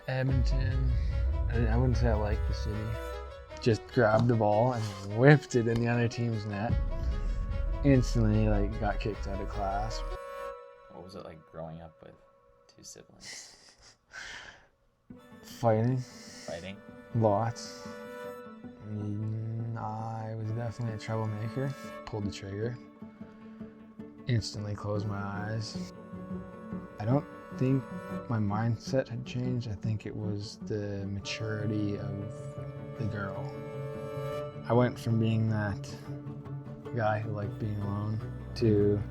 Edmonton, I wouldn't say I like the city. Just grabbed the ball and whipped it in the other team's net. Instantly, got kicked out of class. What was it like growing up with two siblings? Fighting. Lots. I was definitely a troublemaker. Pulled the trigger. Instantly closed my eyes. I don't think my mindset had changed. I think it was the maturity of the girl. I went from being that guy who liked being alone to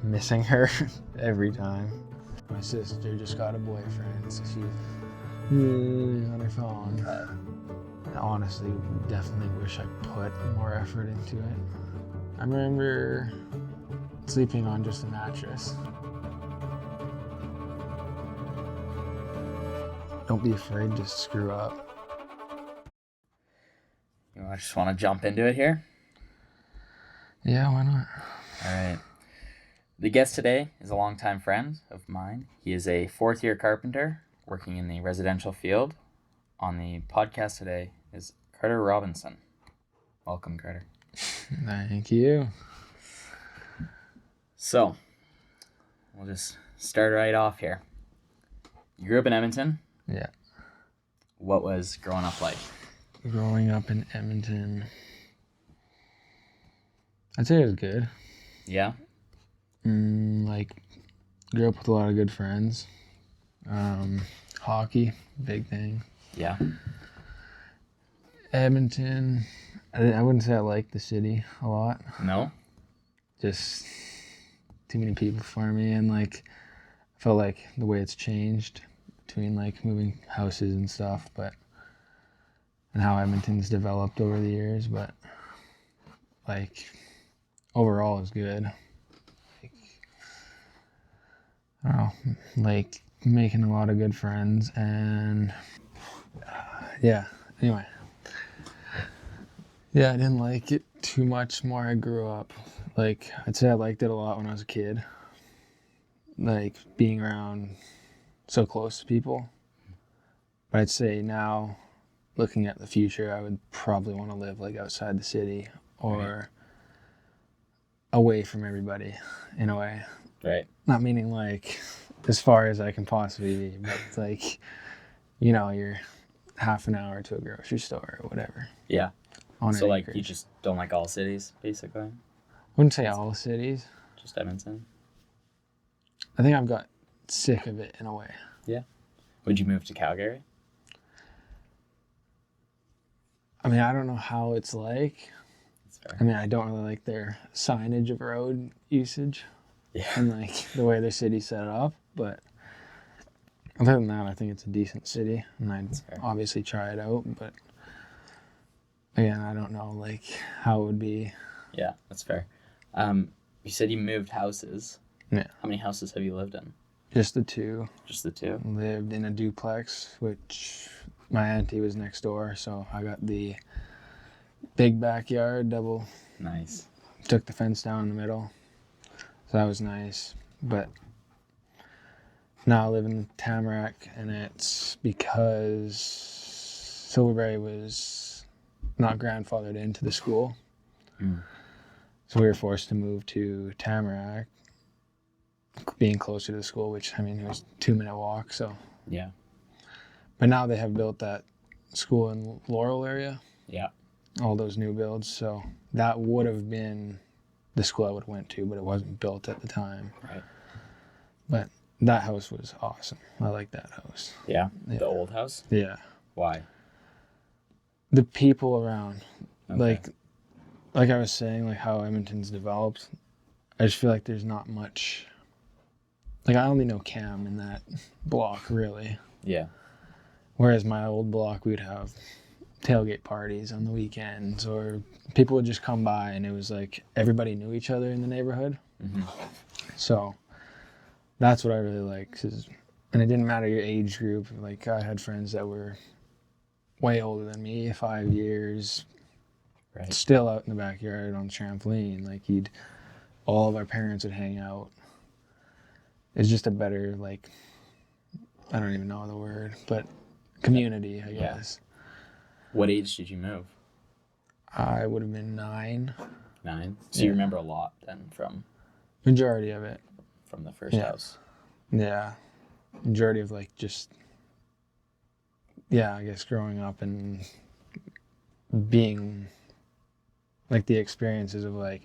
missing her every time. My sister just got a boyfriend, so she's on her phone. I honestly definitely wish I put more effort into it. I remember sleeping on just a mattress. Don't be afraid to screw up. You just want to jump into it here? Yeah, why not? All right. The guest today is a longtime friend of mine. He is a fourth-year carpenter working in the residential field. On the podcast today is Carter Robinson. Welcome, Carter. Thank you. So, we'll just start right off here. You grew up in Edmonton? Yeah. What was growing up like? Growing up in Edmonton, I'd say it was good. Yeah? Grew up with a lot of good friends. Hockey, big thing. Yeah. Edmonton, I wouldn't say I like the city a lot. No? Just too many people for me, and I felt like the way it's changed between moving houses and stuff, and how Edmonton's developed over the years, but overall it's good. I don't know, making a lot of good friends, and anyway. Yeah, I didn't like it too much more I grew up. I'd say I liked it a lot when I was a kid. Being around so close to people. But I'd say now, looking at the future, I would probably want to live outside the city or away from everybody in a way. Right. Not meaning as far as I can possibly be, but you're half an hour to a grocery store or whatever. Yeah. So you just don't like all cities, basically? I wouldn't say all cities. Just Edmonton? I think I've got sick of it in a way. Yeah. Would you move to Calgary? I mean, I don't know how it's like. That's fair. I mean, I don't really like their signage of road usage. Yeah. And the way their city's set up, but other than that, I think it's a decent city, and I'd obviously try it out, but again, I don't know how it would be. Yeah, that's fair. You said you moved houses. Yeah. How many houses have you lived in? Just the two. Just the two? Lived in a duplex, which my auntie was next door, so I got the big backyard, double. Nice. Took the fence down in the middle, so that was nice. But now I live in Tamarack, and it's because Silverberry was not grandfathered into the school. So we were forced to move to Tamarack, being closer to the school, which, it was a 2-minute walk, so. Yeah. But now they have built that school in Laurel area. Yeah. All those new builds, so that would have been the school I would have went to, but it wasn't built at the time. Right. But that house was awesome. I like that house. Yeah? The old house? Yeah. Why? The people around. Okay. Like I was saying, how Edmonton's developed, I just feel like there's not much. I only know Cam in that block, really. Yeah. Whereas my old block, we'd have tailgate parties on the weekends, or people would just come by, and it was everybody knew each other in the neighborhood. Mm-hmm. So that's what I really like. And it didn't matter your age group. I had friends that were way older than me, 5 years, Right. Still out in the backyard on the trampoline. All of our parents would hang out. It's just a better, I don't even know the word, but community, I guess. What age did you move? I would have been 9. 9. So you remember a lot then from Majority of it. From the first house. Yeah. Majority of like just, I guess growing up and being like the experiences of like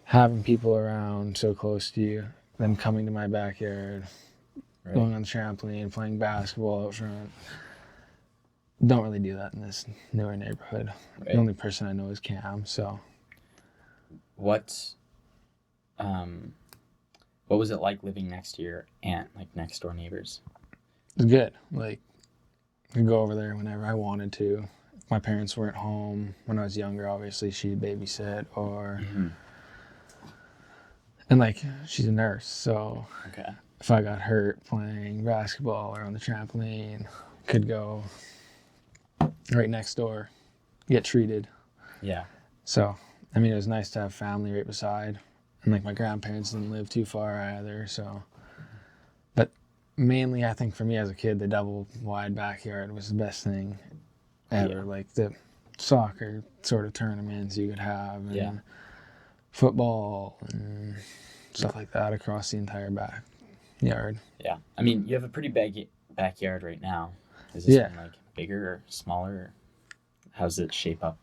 having people around so close to you, them coming to my backyard, going on the trampoline, playing basketball out front. Don't really do that in this newer neighborhood. Right. The only person I know is Cam, so. What was it like living next to your aunt, like next door neighbors? It was good. Like, I could go over there whenever I wanted to. If my parents weren't home when I was younger, obviously she'd babysit or... And like, she's a nurse, so if I got hurt playing basketball or on the trampoline, could go right next door, get treated. Yeah. So, I mean, it was nice to have family right beside. And like my grandparents didn't live too far either, so. But mainly, I think for me as a kid, the double wide backyard was the best thing ever. Yeah. Like the soccer sort of tournaments you could have, and football and stuff like that across the entire backyard. Yeah, I mean, you have a pretty big backyard right now. Is this one like bigger or smaller? Or how's it shape up?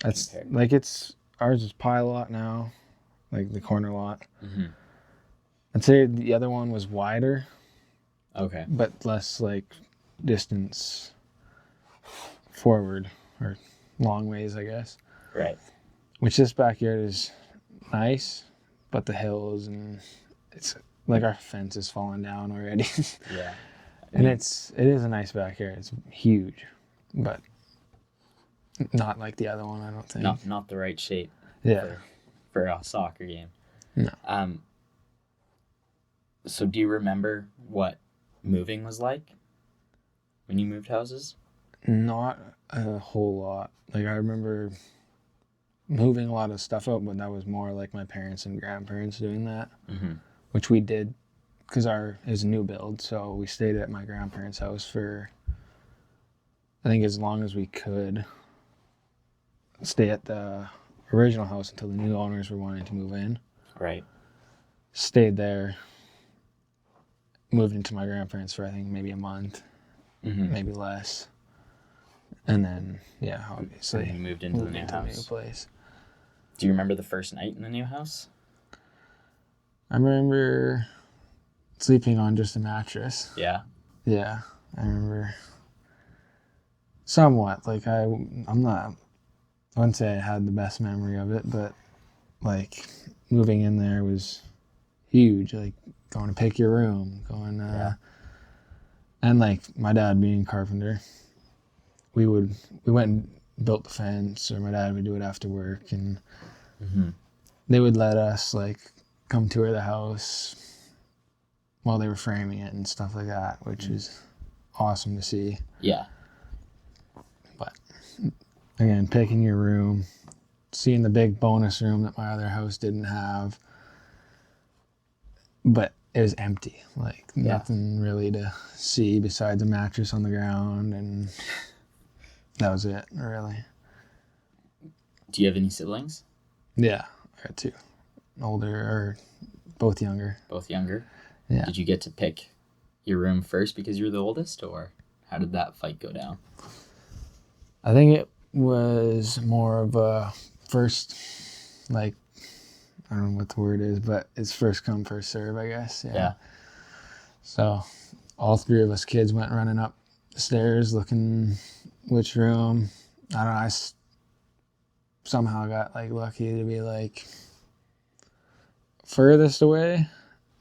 It's compared? Like ours is pile lot now. Like the corner lot. Mm-hmm. I'd say the other one was wider. Okay. But less like distance forward or long ways, I guess. Right. Which this backyard is nice, but the hills and it's like our fence is falling down already. Yeah. And it is a nice backyard. It's huge, but not like the other one, I don't think. Not the right shape. Yeah. For a soccer game. No. So do you remember what moving was like when you moved houses? Not a whole lot. Like I remember moving a lot of stuff out, but that was more like my parents and grandparents doing that, which we did because it was a new build. So we stayed at my grandparents' house for, I think, as long as we could stay at the original house until the new owners were wanting to move in. Right. Stayed there, moved into my grandparents for I think maybe a month, maybe less. And then, obviously moved into the new house. New place. Do you remember the first night in the new house? I remember sleeping on just a mattress. Yeah? Yeah, I remember somewhat. Like, I wouldn't say I had the best memory of it, but, like, moving in there was huge. Like, going to pick your room, and, like, my dad being a carpenter, we went and built the fence, or my dad would do it after work, and they would let us like come tour the house while they were framing it and stuff like that, which is awesome to see. Yeah. But again, picking your room, seeing the big bonus room that my other house didn't have, but it was empty, like nothing really to see besides a mattress on the ground, and that was it, really. Do you have any siblings? Yeah, I got 2. Older, or both younger. Both younger? Yeah. Did you get to pick your room first because you were the oldest, or how did that fight go down? I think it was more of a first, like, I don't know what the word is, but it's first come, first serve, I guess. Yeah. So all 3 of us kids went running up the stairs looking which room. I don't know, I somehow got like lucky to be like furthest away,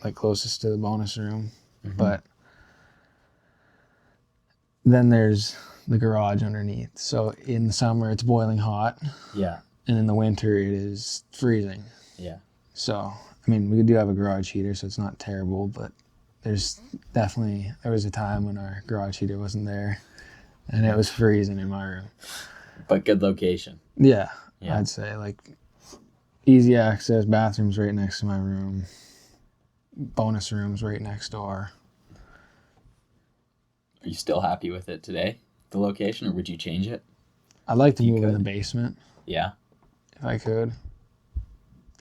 like closest to the bonus room. But then there's the garage underneath. So in the summer it's boiling hot. Yeah. And in the winter it is freezing. Yeah. So, I mean, we do have a garage heater, so it's not terrible, but there was a time when our garage heater wasn't there. And it was freezing in my room. But good location. Yeah, I'd say. Like, easy access, bathrooms right next to my room, bonus rooms right next door. Are you still happy with it today, the location, or would you change it? I'd like to You move in the could. basement Yeah. if I could.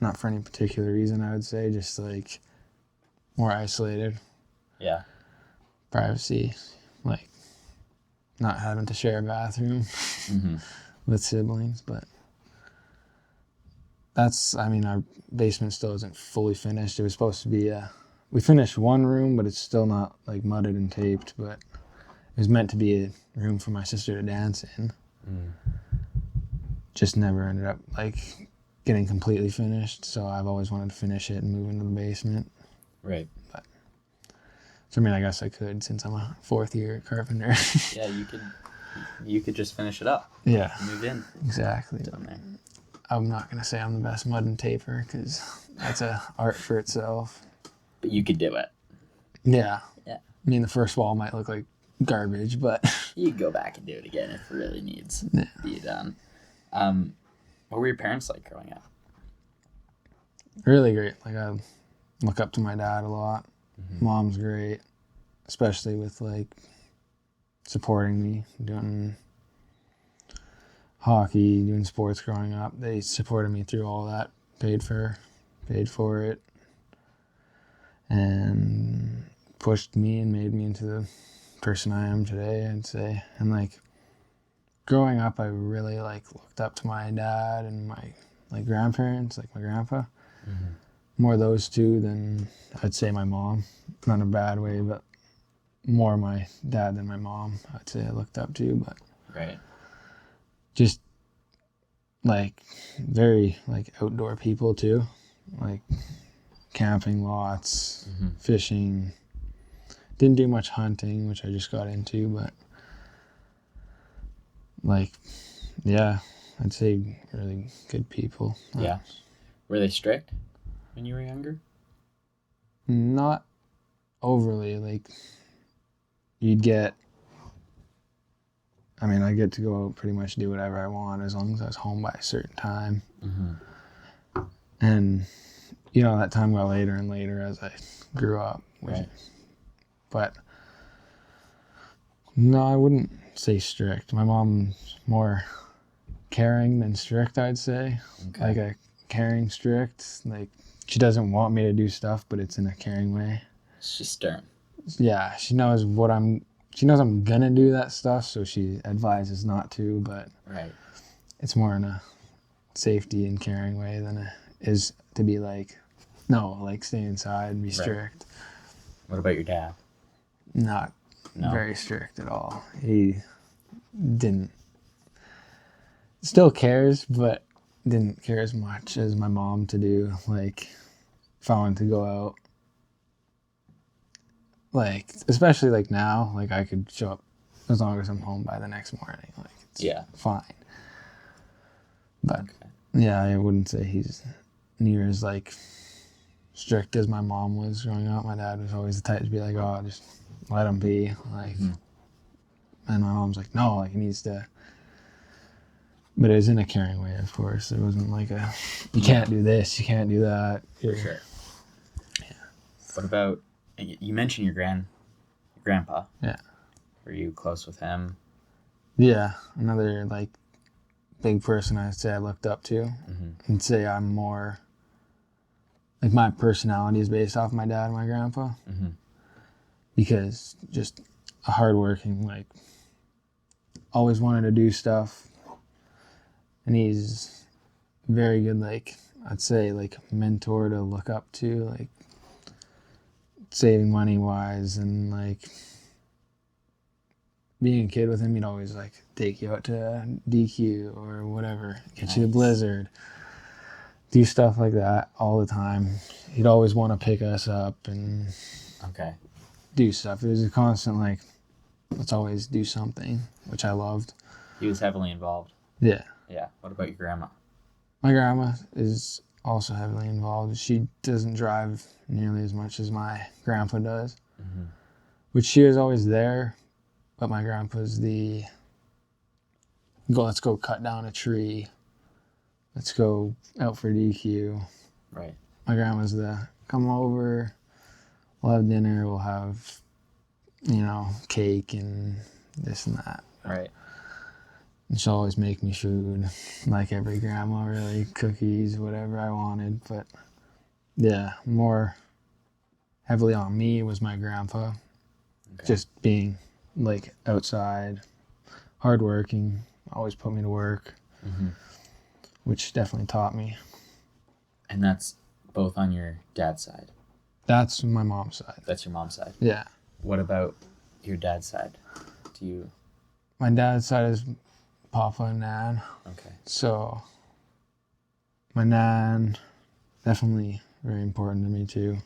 Not for any particular reason, I would say, just like more isolated, Yeah. privacy, like not having to share a bathroom Mm-hmm. with siblings. But that's, I mean, our basement still isn't fully finished. It was supposed to be, we finished one room, but it's still not like mudded and taped. But it was meant to be a room for my sister to dance in. Mm. Just never ended up like getting completely finished. So I've always wanted to finish it and move into the basement. Right. So I mean, I guess I could since I'm a fourth year carpenter. Yeah, you could just finish it up. Yeah, Move in. exactly. Down there. I'm not gonna say I'm the best mud and taper because that's a art for itself. But you could do it. Yeah. Yeah. I mean, the first wall might look like garbage, but You could go back and do it again if it really needs Yeah. to be done. What were your parents like growing up? really great. Like I look up to my dad a lot. Mm-hmm. Mom's great, especially with like supporting me doing hockey, doing sports growing up. They supported me through all that, paid for it, and pushed me and made me into the person I am today, I'd say. And like growing up, I really like looked up to my dad and my like grandparents, like my grandpa. Mm-hmm. More those two than I'd say my mom. Not in a bad way, but more my dad than my mom, I'd say I looked up to. But Right. just like very like outdoor people too, like camping lots, Mm-hmm. fishing. Didn't do much hunting, which I just got into, but like, yeah, I'd say really good people. Yeah. Were they strict when you were younger? Not overly. Like you'd get, I mean, I get to go out pretty much do whatever I want as long as I was home by a certain time. Mm-hmm. And you know, that time got later and later as I grew up. Right. But no, I wouldn't say strict. My mom's more caring than strict, I'd say. Okay. Like a caring strict. Like she doesn't want me to do stuff, but it's in a caring way. It's just stern. Yeah, she knows I'm gonna do that stuff, so she advises not to, but Right. it's more in a safety and caring way than it is to be like, no, like stay inside and be strict. What about your dad? Not No. very strict at all. He didn't, still cares, but didn't care as much as my mom to do. Like if I wanted to go out, like especially like now, like I could show up as long as I'm home by the next morning. Like it's Yeah. fine. But Okay. yeah, I wouldn't say he's near as like strict as my mom was growing up. My dad was always the type to be like, oh, just let him be. Like, Mhm. and my mom's like, no, like he needs to. But it was in a caring way, of course. It wasn't like a, you can't do this, you can't do that. For sure. Yeah. What about, you mentioned your grandpa. Yeah. Were you close with him? Yeah, another like big person I'd say I looked up to. Mm-hmm. I'd say I'm more, like my personality is based off my dad and my grandpa. Mm-hmm. Because just a hardworking, like always wanted to do stuff. And he's very good, like I'd say like mentor to look up to, like saving money wise, and like being a kid with him, he'd always like take you out to DQ or whatever, get you a blizzard, do stuff like that all the time. He'd always want to pick us up and Okay. do stuff. It was a constant like, let's always do something, which I loved. He was heavily involved. Yeah. Yeah. What about your grandma? My grandma is also heavily involved. She doesn't drive nearly as much as my grandpa does, Mm-hmm. which she was always there, but my grandpa's the, let's go cut down a tree. Let's go out for DQ. Right. My grandma's the, come over, we'll have dinner, we'll have cake and this and that. Right. And she'll always make me food, like every grandma, really, cookies, whatever I wanted. But yeah, more heavily on me was my grandpa. Okay. Just being like outside, hardworking, always put me to work, which definitely taught me. And that's both on your dad's side? That's my mom's side. That's your mom's side? Yeah. What about your dad's side? My dad's side is Papa and Nan. Okay. So my Nan, definitely very important to me too.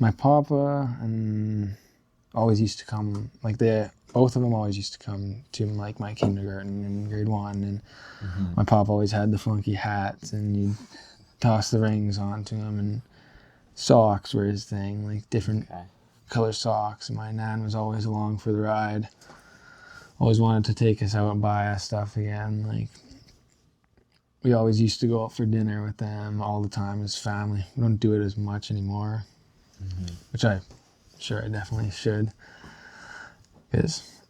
My Papa and always used to come, both of them always used to come to like my kindergarten in grade 1, and my Papa always had the funky hats, and you'd toss the rings onto him, and socks were his thing, like different color socks, and my Nan was always along for the ride. Always wanted to take us out and buy us stuff again. Like, we always used to go out for dinner with them all the time as family. We don't do it as much anymore, which I definitely should. Because,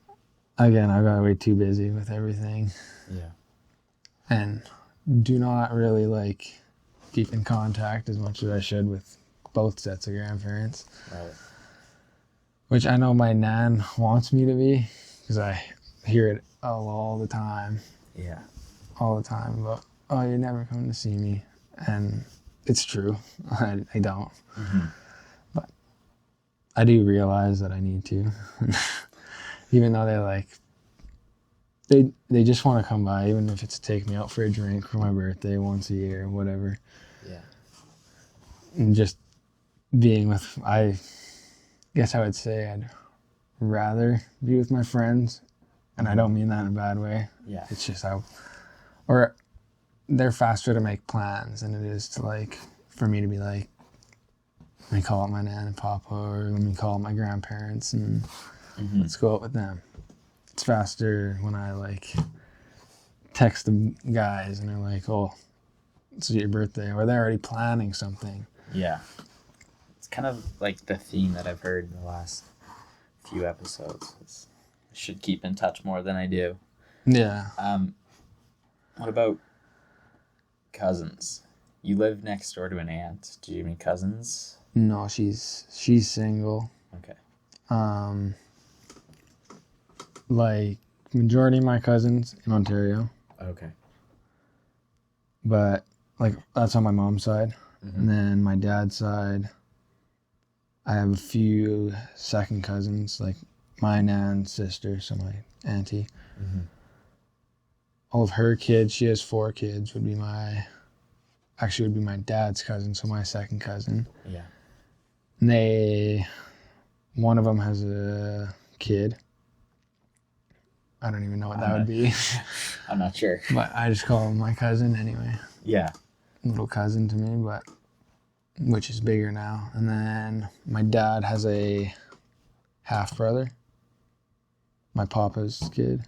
again, I got way too busy with everything. Yeah. And do not really, keep in contact as much as I should with both sets of grandparents. Right. Which I know my Nan wants me to be, because I hear it all the time. Yeah. All the time. But, oh, you're never coming to see me. And it's true. I don't. But I do realize that I need to. Even though they just want to come by, even if it's to take me out for a drink for my birthday once a year, whatever. Yeah. And just being with, I guess I would say I'd rather be with my friends, and I don't mean that in a bad way. Yeah. It's just or they're faster to make plans than it is to for me to be let me call up my Nan and Papa, or let me call up my grandparents and let's go out with them. It's faster when I text the guys and they're like, oh, it's your birthday, or they're already planning something. Yeah. It's kind of like the theme that I've heard in the last few episodes. I should keep in touch more than I do. Yeah. What about cousins? You live next door to an aunt. Do you have any cousins? No, she's single. Okay. Majority of my cousins in Ontario. Okay. But that's on my mom's side. And then my dad's side, I have a few second cousins, like my Nan's sister, so my auntie. All of her kids, she has 4 kids, would be my dad's cousin, so my second cousin. Yeah. And one of them has a kid. I don't even know what that would be. I'm not sure. But I just call him my cousin anyway. Yeah. Little cousin to me, which is bigger now. And then my dad has a half brother, my papa's kid,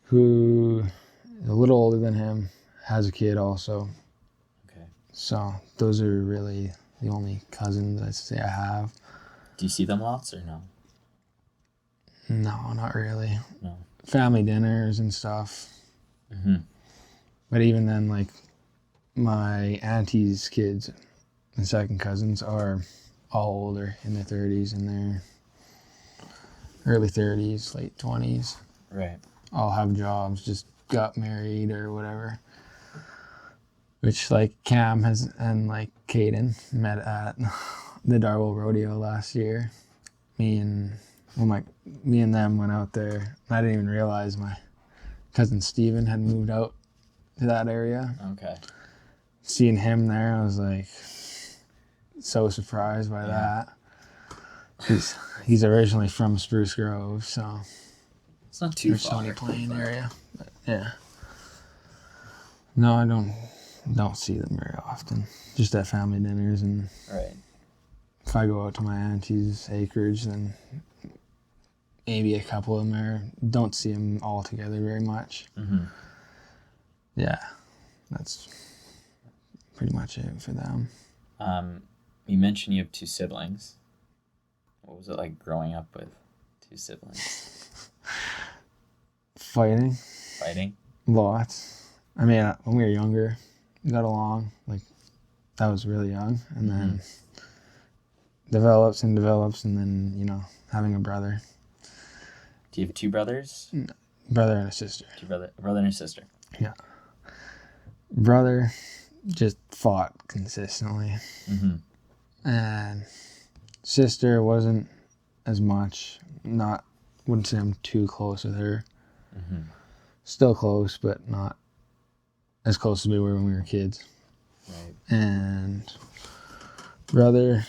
who is a little older than him, has a kid also. Okay. So those are really the only cousins I'd say I have. Do you see them lots or no? No, not really. No. Family dinners and stuff. But even then, my auntie's kids and second cousins are all older, in their 30s and their early 30s, late 20s. Right. All have jobs, just got married or whatever. Which Cam has and Caden met at the Darwell Rodeo last year. Me and them went out there. I didn't even realize my cousin Steven had moved out to that area. Okay. Seeing him there, I was so surprised by that. He's originally from Spruce Grove, so it's not too far. Stony Plain area. But yeah. No, I don't see them very often. Just at family dinners, and right. If I go out to my auntie's acreage, then maybe a couple of them there. Don't see them all together very much. Yeah, that's pretty much it for them. You mentioned you have 2 siblings. What was it like growing up with 2 siblings? Fighting. Lots. I mean, when we were younger, we got along. Like, I was really young. And then develops, and then, you know, having a brother. Do you have 2 brothers? Brother and a sister. A brother and a sister. Yeah. Brother just fought consistently. And sister wasn't as much. Wouldn't say I'm too close with her. Still close, but not as close as we were when we were kids. Right. And brother,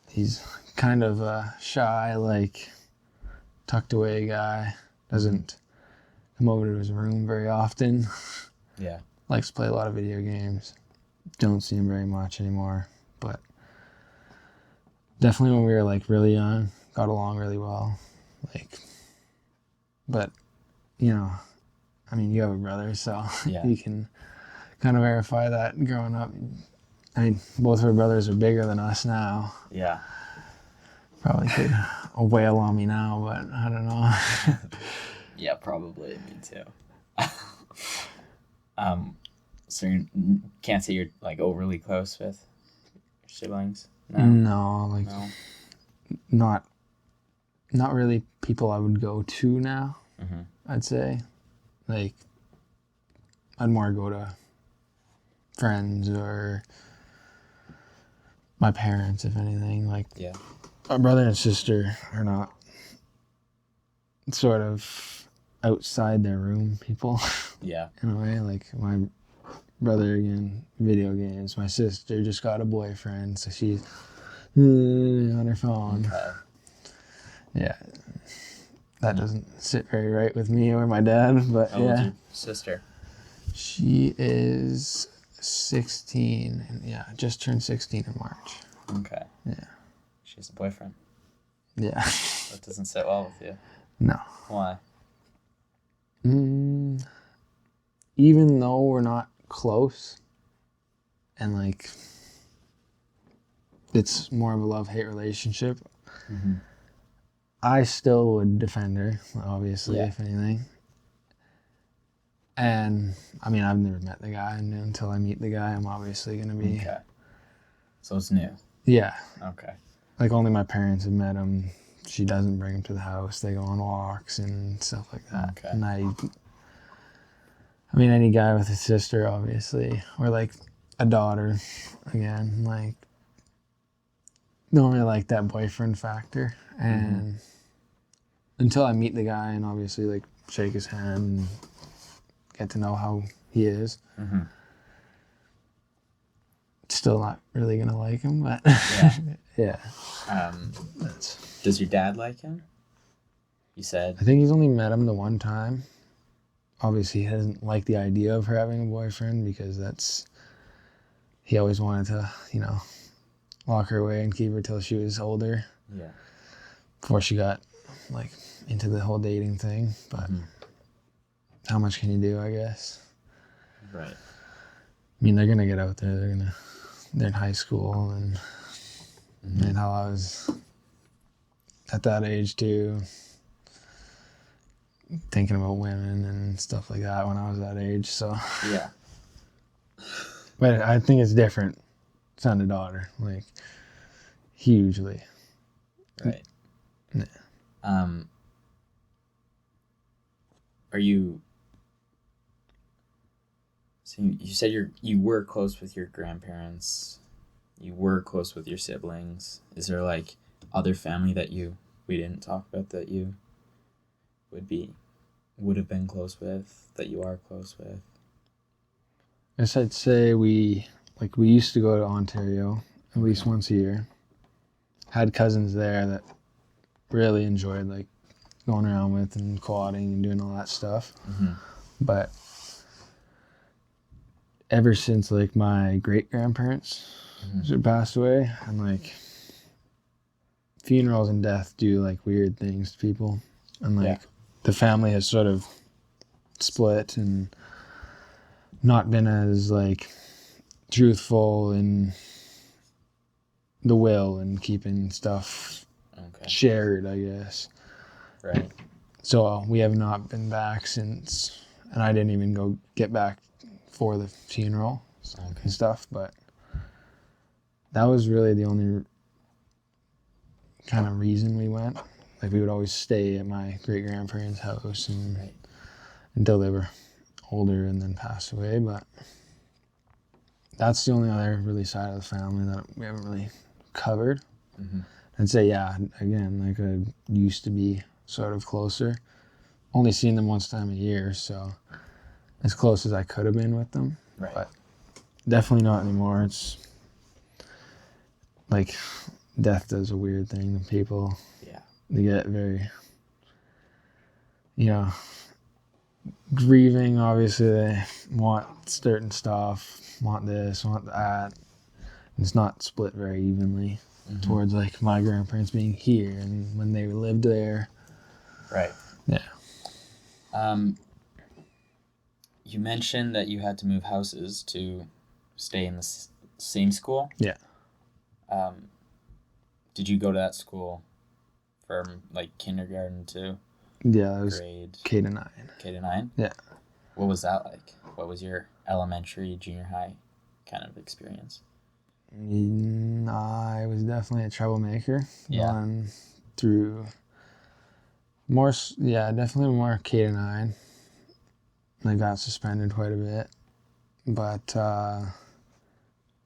he's kind of a shy, like, tucked away guy. Doesn't come over to his room very often. Yeah. Likes to play a lot of video games. Don't see him very much anymore. But definitely when we were, like, really young, got along really well. Like, but, you know, I mean, you have a brother, so you can kind of verify that growing up. I mean, both of our brothers are bigger than us now. Yeah. Probably could wail on me now, but I don't know. Yeah, probably. Me too. So you can't say you're like overly close with your siblings? No, like not really people I would go to now. I'd say, like, I'd more go to friends or my parents, if anything. Like, our brother and sister are not sort of outside their room people. Yeah. In a way, like, my brother, again, video games. My sister just got a boyfriend, so she's on her phone. Okay. Yeah. That doesn't sit very right with me or my dad, but How old's your sister? She is 16, and just turned 16 in March. Okay. Yeah. She has a boyfriend. Yeah. That doesn't sit well with you. No. Why? Even though we're not close, and, like, it's more of a love-hate relationship, I still would defend her, obviously, if anything. And, I mean, I've never met the guy, and until I meet the guy, I'm obviously going to be... Okay. So it's new? Yeah. Okay. Like, only my parents have met him. She doesn't bring him to the house. They go on walks and stuff like that. Okay. And I mean, any guy with a sister, obviously, or, like, a daughter, again, like, don't really like that boyfriend factor. And until I meet the guy and obviously, like, shake his hand and get to know how he is, still not really going to like him, but yeah. Does your dad like him? You said? I think he's only met him the one time. Obviously, he doesn't like the idea of her having a boyfriend because he always wanted to, you know, lock her away and keep her till she was older. Yeah. Before she got, like, into the whole dating thing. But how much can you do, I guess? Right. I mean, they're going to get out there. They're in high school. And how I was at that age, too. Thinking about women and stuff like that when I was that age, so. Yeah. But I think it's different, son to daughter, like, hugely. Right. Yeah. Are you... So you said you were close with your grandparents. You were close with your siblings. Is there, like, other family that we didn't talk about that you would have been close with, that you are close with? I guess I'd say we used to go to Ontario at least once a year. Had cousins there that really enjoyed, like, going around with and quadding and doing all that stuff. But ever since, like, my great-grandparents passed away, and, like, funerals and death do, like, weird things to people. And, like, the family has sort of split and not been as, like, truthful in the will and keeping stuff shared, I guess. Right. So we have not been back since, and I didn't even get back for the funeral and stuff, but that was really the only kind of reason we went. Like, we would always stay at my great-grandparents' house until they were older and then passed away, but that's the only other really side of the family that we haven't really covered. I'd say, yeah, again, like, I used to be sort of closer. Only seen them once time a year, so as close as I could have been with them. Right. But definitely not anymore. It's like death does a weird thing to people. Yeah. They get very, grieving. Obviously, they want certain stuff, want this, want that. It's not split very evenly towards, like, my grandparents being here and when they lived there. Right. Yeah. You mentioned that you had to move houses to stay in the same school. Yeah. Did you go to that school from, like, kindergarten to Yeah, it was grade K to 9. K to 9? Yeah. What was that like? What was your elementary, junior high kind of experience? I was definitely a troublemaker. Yeah. Going through definitely more K to 9. I got suspended quite a bit, but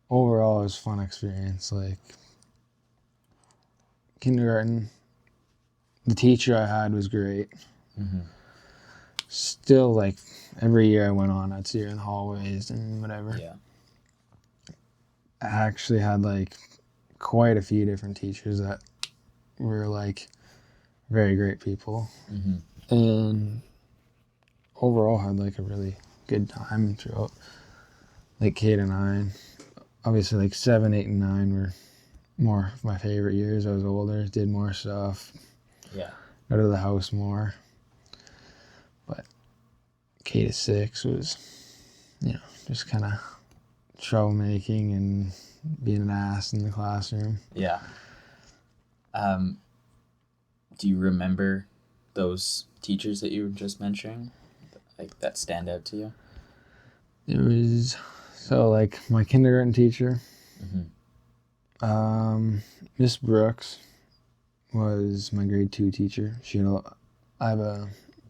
overall it was a fun experience. Like, kindergarten, the teacher I had was great. Still, like, every year I went on, I'd see her in the hallways and whatever. Yeah. I actually had, like, quite a few different teachers that were, like, very great people. And overall had, like, a really good time throughout, like, K to 9. Obviously, like, 7, 8, and 9 were more of my favorite years. I was older, did more stuff. Yeah. Out of the house more. But K to 6 was, just kind of troublemaking and being an ass in the classroom. Yeah. Do you remember those teachers that you were just mentioning, like, that stand out to you? It was, like, my kindergarten teacher, Miss Brooks was my grade 2 teacher. I have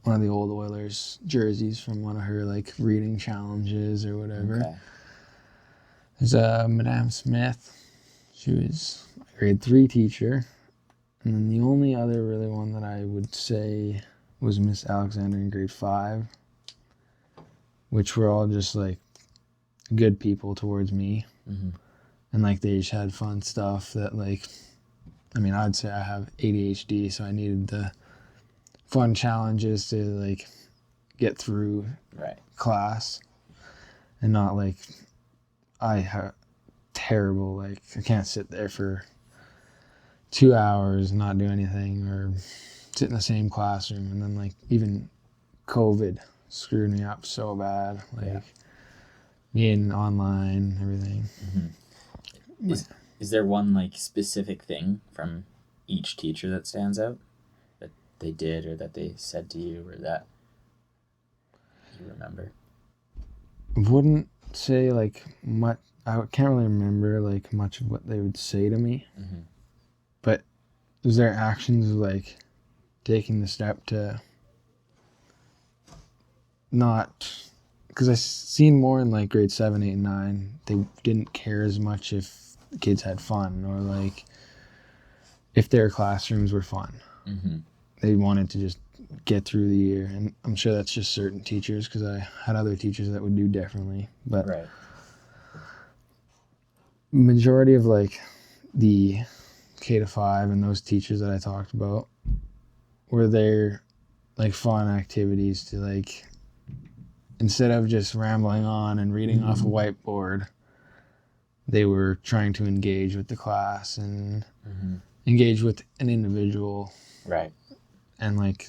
one of the old Oilers jerseys from one of her, like, reading challenges or whatever. Okay. There's Madame Smith. She was my grade 3 teacher. And then the only other really one that I would say was Miss Alexander in grade 5, which were all just, like, good people towards me. And, like, they just had fun stuff that, like, I mean, I'd say I have ADHD, so I needed the fun challenges to, like, get through class. And not, like, I have terrible, like, I can't sit there for 2 hours and not do anything, or sit in the same classroom. And then, like, even COVID screwed me up so bad, like, being online, everything. Is there one, like, specific thing from each teacher that stands out that they did or that they said to you or that you remember? Wouldn't say, like, much. I can't really remember, like, much of what they would say to me. But was their actions, like, taking the step to not, because I seen more in, like, grade 7, 8, and 9. They didn't care as much if the kids had fun or, like, if their classrooms were fun. They wanted to just get through the year. And I'm sure that's just certain teachers, because I had other teachers that would do differently. But majority of, like, the K to 5 and those teachers that I talked about were there, like, fun activities to, like, instead of just rambling on and reading off a whiteboard, they were trying to engage with the class and engage with an individual. And, like,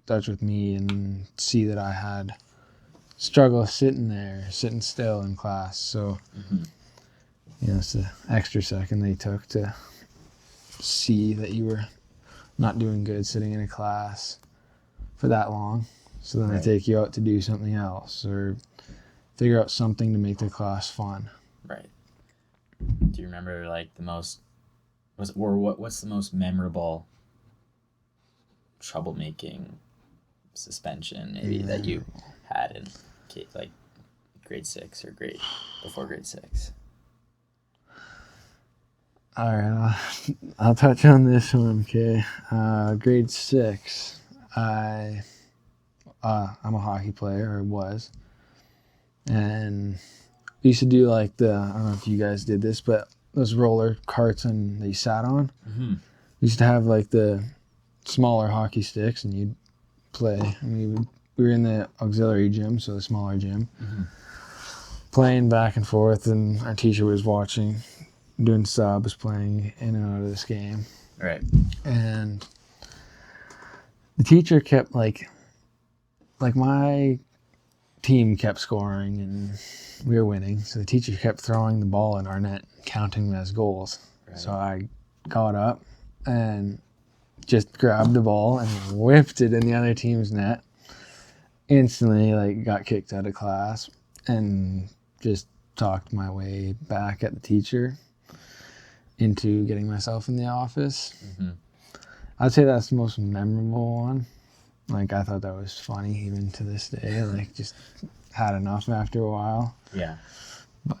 touch with me and see that I had struggle sitting still in class. So it's the extra second they took to see that you were not doing good sitting in a class for that long. So then Right. they take you out to do something else or figure out something to make the class fun. Right. Do you remember like what's the most memorable troublemaking suspension maybe that you had in like grade 6 or before grade 6? All right, I'll touch on this one. Okay, grade 6. I'm a hockey player, or was, and we used to do like I don't know if you guys did this, but those roller carts that you sat on. Mm-hmm. We used to have like the smaller hockey sticks, and you'd play. And we were in the auxiliary gym, so the smaller gym, playing back and forth, and our teacher was watching, doing subs, playing in and out of this game. Right. And the teacher kept like my team kept scoring and we were winning. So the teacher kept throwing the ball in our net, counting them as goals. Right. So I got up and just grabbed the ball and whipped it in the other team's net. Instantly, like, got kicked out of class and just talked my way back at the teacher into getting myself in the office. Mm-hmm. I'd say that's the most memorable one. Like, I thought that was funny even to this day. Like, just had enough after a while. Yeah. But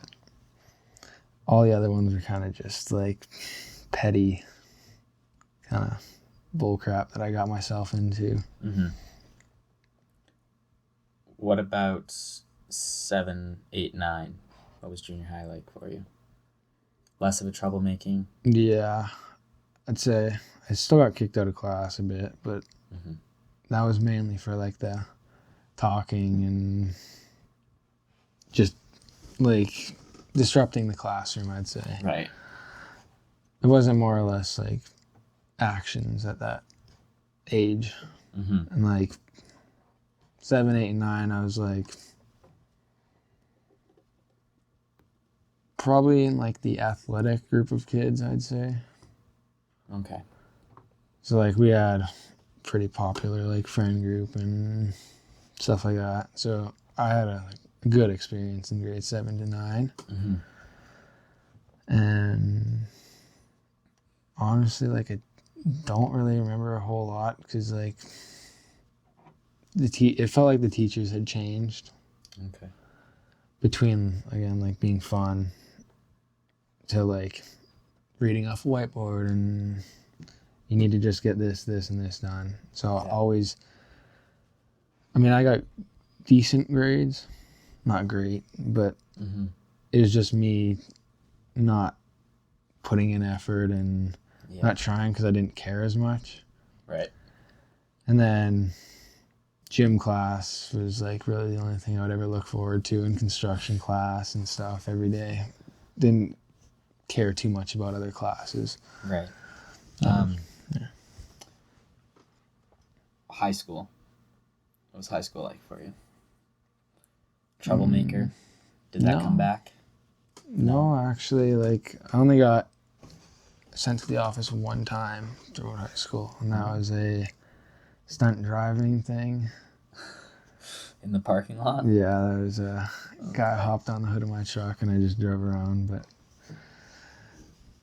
all the other ones were kind of just like petty kind of bull crap that I got myself into. Mm-hmm. What about 7, 8, 9? What was junior high like for you? Less of a troublemaking? Yeah, I'd say I still got kicked out of class a bit, but that was mainly for like the talking and just like disrupting the classroom, I'd say. Right. It wasn't more or less like actions at that age. Mm-hmm. And like 7, 8, and 9, I was like probably in like the athletic group of kids, I'd say. Okay. So like we had pretty popular like friend group and stuff like that. So I had a good experience in grade 7 to 9. Mm-hmm. And honestly, like, I don't really remember a whole lot because like it felt like the teachers had changed. Okay. Between, again, like being fun to like reading off a whiteboard and you need to just get this, this, and this done. So always, I mean, I got decent grades, not great, but it was just me not putting in effort and not trying because I didn't care as much. Right. And then gym class was like really the only thing I would ever look forward to, in construction class and stuff every day. Didn't care too much about other classes. Right. High school. What was high school like for you? Troublemaker? Did that come back? No, actually, like, I only got sent to the office one time throughout high school, and that was a stunt driving thing. In the parking lot? Yeah, there was a guy hopped on the hood of my truck, and I just drove around, but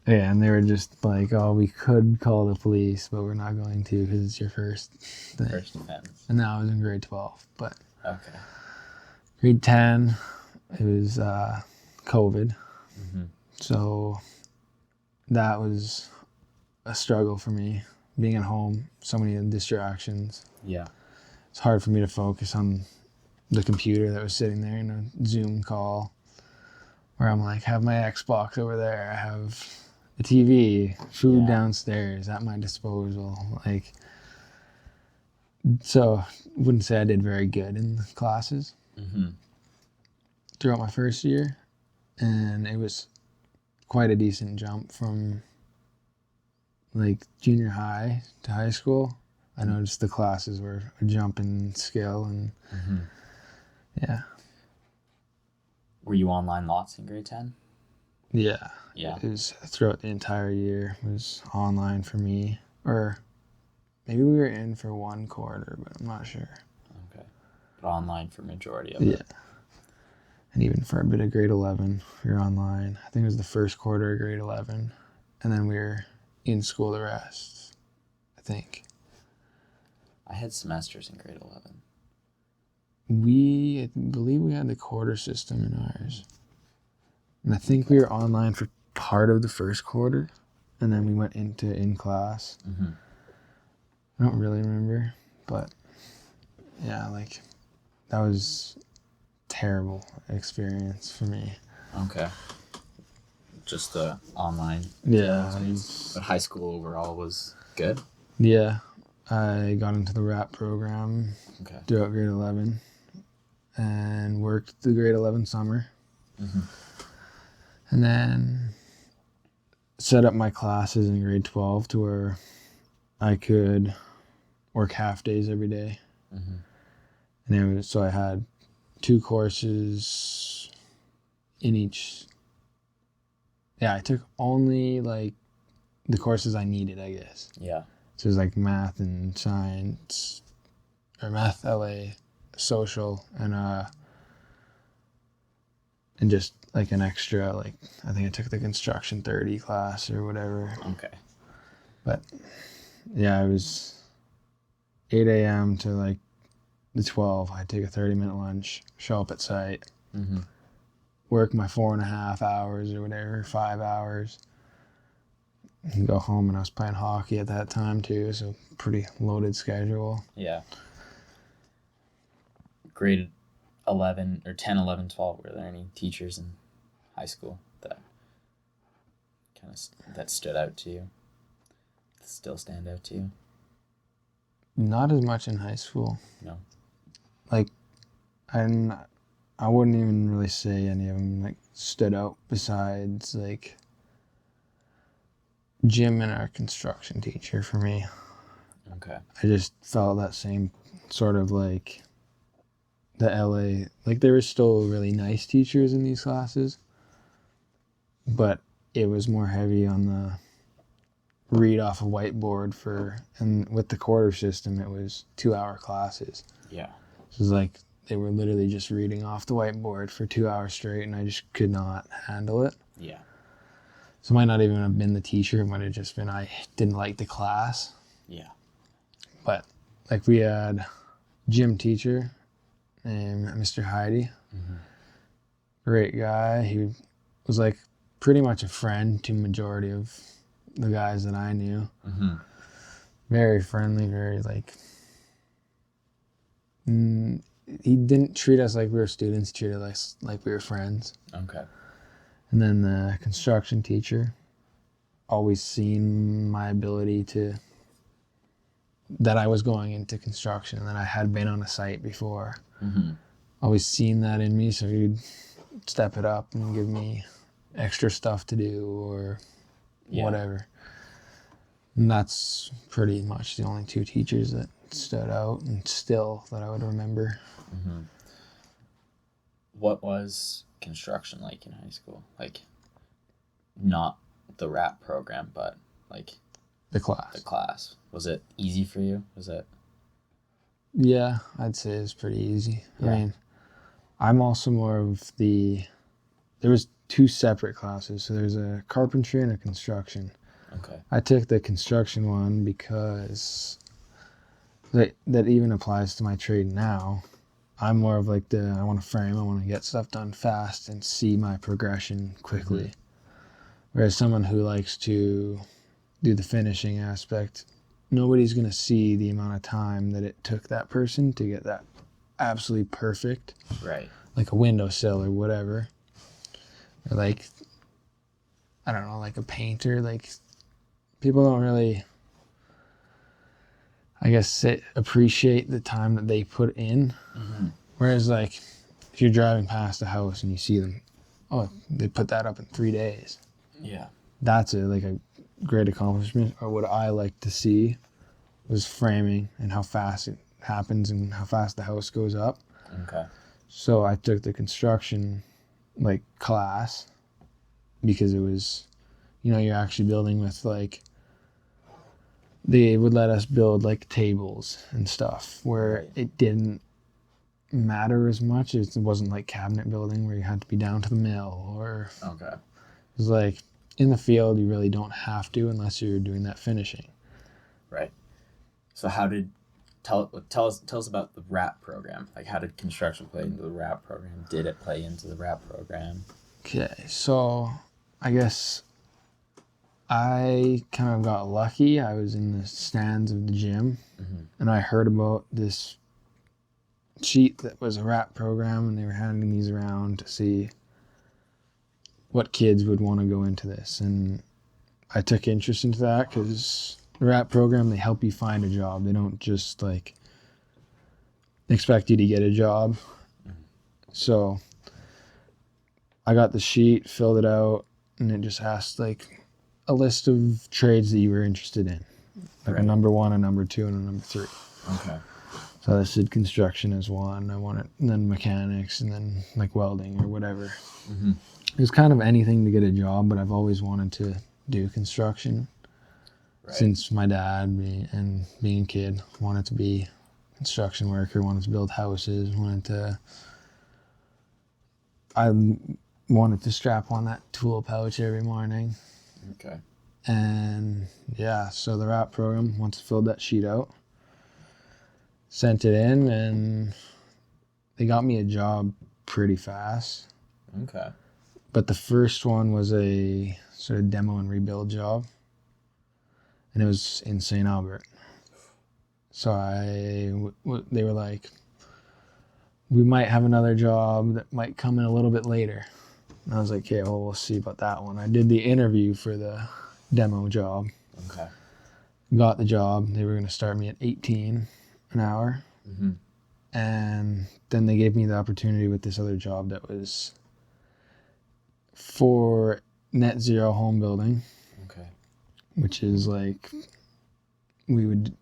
yeah, and they were just like, oh, we could call the police, but we're not going to because it's your first thing. First offense. And that was in grade 12, but Okay. grade 10, it was COVID. Mm-hmm. So that was a struggle for me, being at home, so many distractions. Yeah. It's hard for me to focus on the computer that was sitting there in a Zoom call where I'm like, have my Xbox over there, I have the TV, food downstairs at my disposal. Like, so wouldn't say I did very good in the classes throughout my first year. And it was quite a decent jump from like junior high to high school. I noticed the classes were a jump in skill and yeah. Were you online lots in grade 10? Yeah. Yeah. It was throughout the entire year. It was online for me. Or maybe we were in for one quarter, but I'm not sure. Okay. But online for majority of Yeah. it. And even for a bit of grade 11, we were online. I think it was the first quarter of grade 11. And then we were in school the rest, I think. I had semesters in grade 11. I believe we had the quarter system in ours. And I think we were online for part of the first quarter. And then we went into in-class. Mm-hmm. I don't really remember. But, yeah, like, that was terrible experience for me. Okay. Just the online. Yeah. But high school overall was good. Yeah. I got into the rap program throughout grade 11 and worked the grade 11 summer. Mm-hmm. And then set up my classes in grade 12 to where I could work half days every day. Mm-hmm. And so I had 2 courses in each. Yeah, I took only like the courses I needed, I guess. Yeah. So it was like math and science, or math, LA, social, and just like an extra, like I think I took the construction 30 class or whatever. Okay. But yeah, it was 8 a.m. to like the 12. I'd take a 30-minute lunch, show up at site, Mm-hmm. work my 4.5 hours or whatever, 5 hours, and go home. And I was playing hockey at that time too, so pretty loaded schedule. Yeah. Grade 11 or 10, 11, 12, were there any teachers in high school that that stood out to you? That still stand out to you? Not as much in high school. No. Like, I wouldn't even really say any of them like stood out besides like Jim and our construction teacher for me. Okay. I just felt that same sort of like the LA, like there were still really nice teachers in these classes, but it was more heavy on the read off a whiteboard and with the quarter system, it was 2-hour classes. Yeah. So it was like they were literally just reading off the whiteboard for 2 hours straight, and I just could not handle it. Yeah. So it might not even have been the teacher, it might have just been I didn't like the class. Yeah. But like we had gym teacher named Mr. Heidi. Mm-hmm. Great guy. He was like pretty much a friend to majority of the guys that I knew. Mm-hmm. Very friendly, very like he didn't treat us like we were students, he treated us like we were friends. Okay. And then the construction teacher, always seen my ability that I was going into construction and that I had been on a site before. Mm-hmm. Always seen that in me, so he'd step it up and give me extra stuff to do or whatever. And that's pretty much the only 2 teachers that stood out and still that I would remember. Mm-hmm. What was construction like in high school? Like, not the rap program, but like The class. the class. Was it easy for you? Was it? Yeah, I'd say it's pretty easy. Yeah. I mean, I'm also more of there was 2 separate classes. So there's a carpentry and a construction. Okay. I took the construction one because that even applies to my trade now. I'm more of like I want to frame, I want to get stuff done fast and see my progression quickly. Mm-hmm. Whereas someone who likes to do the finishing aspect, nobody's going to see the amount of time that it took that person to get that absolutely perfect. Right. Like a windowsill or whatever. Or like, I don't know, like a painter. Like, people don't really, I guess, appreciate the time that they put in. Mm-hmm. Whereas, like, if you're driving past a house and you see them, oh, they put that up in 3 days. Yeah. That's a great accomplishment. Or what I like to see was framing and how fast it happens and how fast the house goes up. Okay. So I took the construction class because it was, you're actually building with like, they would let us build like tables and stuff where it didn't matter as much. It wasn't like cabinet building where you had to be down to the mill, or Okay. it was like in the field you really don't have to unless you're doing that finishing. Right. So tell us about the RAP program. Like, how did construction play into the RAP program? Did it play into the RAP program? Okay, so I guess I kind of got lucky. I was in the stands of the gym, and I heard about this sheet that was a RAP program, and they were handing these around to see what kids would want to go into this. And I took interest into that because the RAP program, they help you find a job. They don't just like expect you to get a job. So I got the sheet, filled it out, and it just asked like a list of trades that you were interested in, like a number 1, a number 2, and a number 3. Okay. So I listed construction as one. I wanted, and then mechanics, and then like welding or whatever. It was kind of anything to get a job, but I've always wanted to do construction since my dad being a kid wanted to be a construction worker, wanted to build houses, I wanted to strap on that tool pouch every morning. Okay. And yeah, so the RAP program, once I filled that sheet out, sent it in, and they got me a job pretty fast. Okay. But the first one was a sort of demo and rebuild job, and it was in St. Albert. So they were like, we might have another job that might come in a little bit later. And I was like, okay, well, we'll see about that one. I did the interview for the demo job. Okay. Got the job. They were going to start me at 18 an hour. And then they gave me the opportunity with this other job that was for net zero home building. Okay. Which is like, it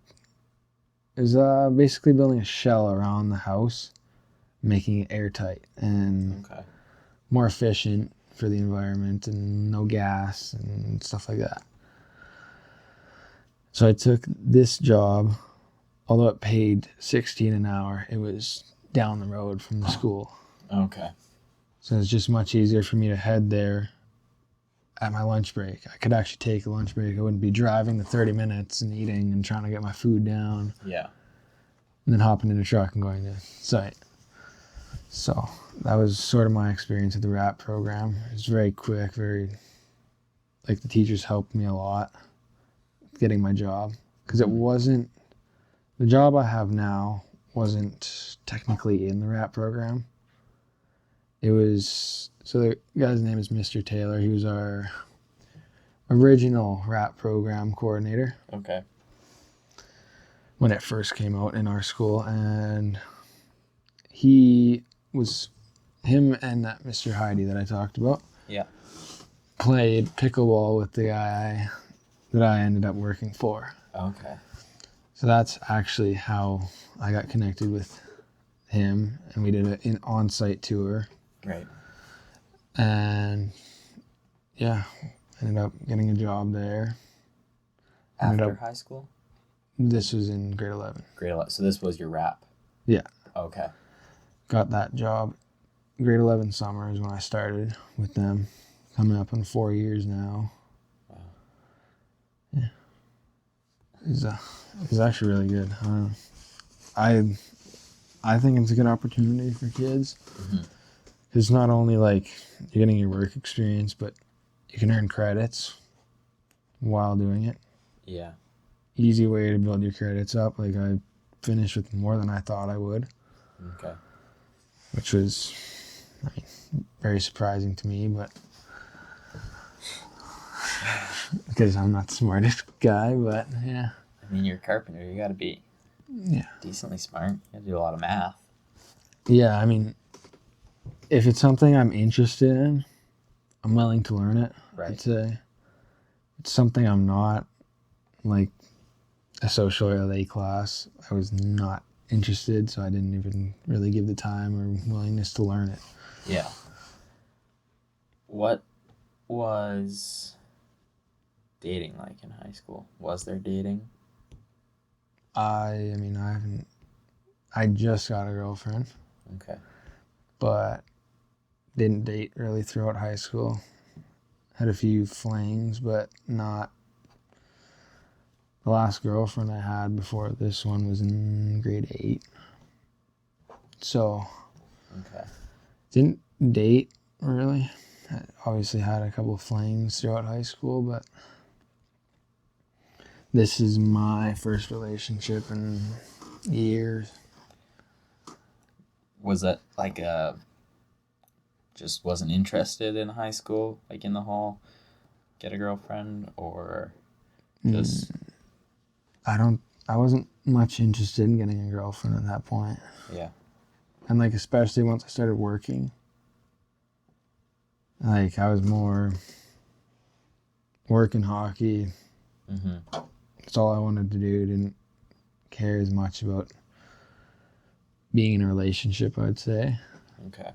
was basically building a shell around the house, making it airtight and more efficient for the environment, and no gas and stuff like that. So I took this job, although it paid 16 an hour, it was down the road from the school. Okay. So it's just much easier for me to head there at my lunch break. I could actually take a lunch break. I wouldn't be driving the 30 minutes and eating and trying to get my food down. Yeah. And then hopping in a truck and going to site. So that was sort of my experience at the RAP program. It was very quick, the teachers helped me a lot getting my job. Because the job I have now wasn't technically in the RAP program. It was, so the guy's name is Mr. Taylor. He was our original RAP program coordinator. Okay. When it first came out in our school, and him and that Mr. Heidi that I talked about played pickleball with the guy that I ended up working for. Okay. So that's actually how I got connected with him, and we did an on-site tour. Right. And yeah, ended up getting a job there. After high school? This was in grade 11. Grade 11. So this was your RAP? Yeah. Okay. Got that job. Grade 11 summer is when I started with them. Coming up on 4 years now. Wow. Yeah. It's actually really good. I think it's a good opportunity for kids. It's not only like you're getting your work experience, but you can earn credits while doing it. Yeah. Easy way to build your credits up. Like, I finished with more than I thought I would. Okay. Which was very surprising to me, but because I'm not the smartest guy, but yeah. I mean, you're a carpenter. You got to be decently smart. You got to do a lot of math. Yeah, I mean, if it's something I'm interested in, I'm willing to learn it. Right. I'd say it's something I'm not, like a social or LA class. I was not interested, so I didn't even really give the time or willingness to learn it. Yeah. What was dating like in high school? Was there dating? I mean, I just got a girlfriend, Okay. but didn't date really throughout high school. Had a few flings, but not. The last girlfriend I had before this one was in grade 8. So, Okay. didn't date really. I obviously had a couple of flings throughout high school, but this is my first relationship in years. Was that like just wasn't interested in high school, like in the hall, get a girlfriend, or just I wasn't much interested in getting a girlfriend at that point. yeah. And like, especially once I started working, like I was more working hockey. Mm-hmm. That's all I wanted to do. Didn't care as much about being in a relationship, I'd say. Okay.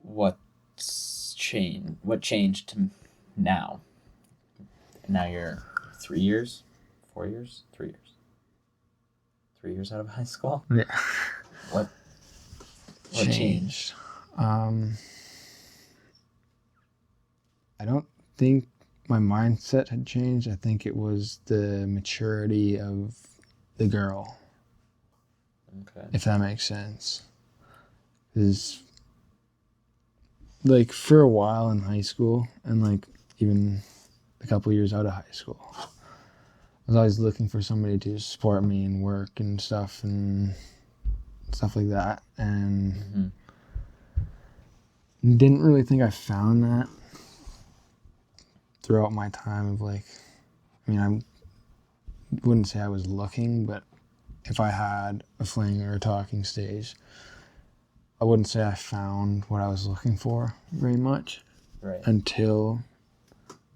What's changed? What changed to now? Now you're 3 years, 4 years, 3 years. 3 years out of high school? Yeah. What changed? I don't think my mindset had changed. I think it was the maturity of the girl, Okay. if that makes sense. Is like for a while in high school and like even a couple years out of high school, I was always looking for somebody to support me in work and stuff like that, and didn't really think I found that throughout my time of like, I mean, I wouldn't say I was looking, but if I had a fling or a talking stage, I wouldn't say I found what I was looking for very much. Right. Until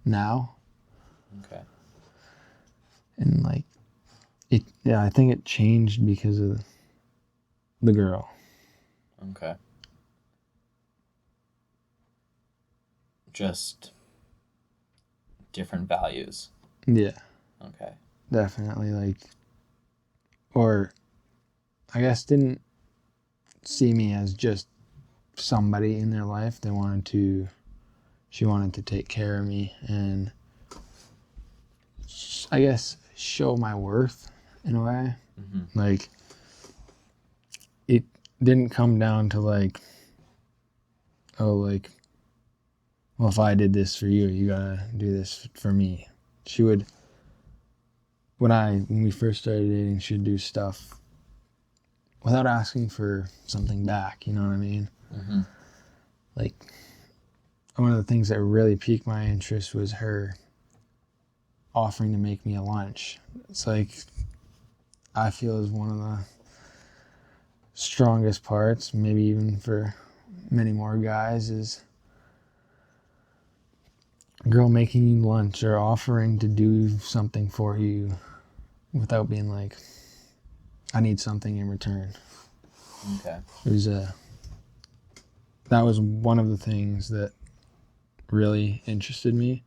now. Okay. And like I think it changed because of the girl. Okay. Just different values. Yeah. Okay. Definitely, like, or I guess didn't see me as just somebody in their life. She wanted to take care of me and I guess show my worth in a way. Mm-hmm. Like, it didn't come down to like, oh, like, well, if I did this for you, you gotta do this for me. She would, when we first started dating, she'd do stuff without asking for something back, you know what I mean? Mm-hmm. Like, one of the things that really piqued my interest was her offering to make me a lunch. It's like, I feel is one of the strongest parts, maybe even for many more guys, is a girl making you lunch or offering to do something for you without being like, I need something in return. Okay. It was that was one of the things that really interested me,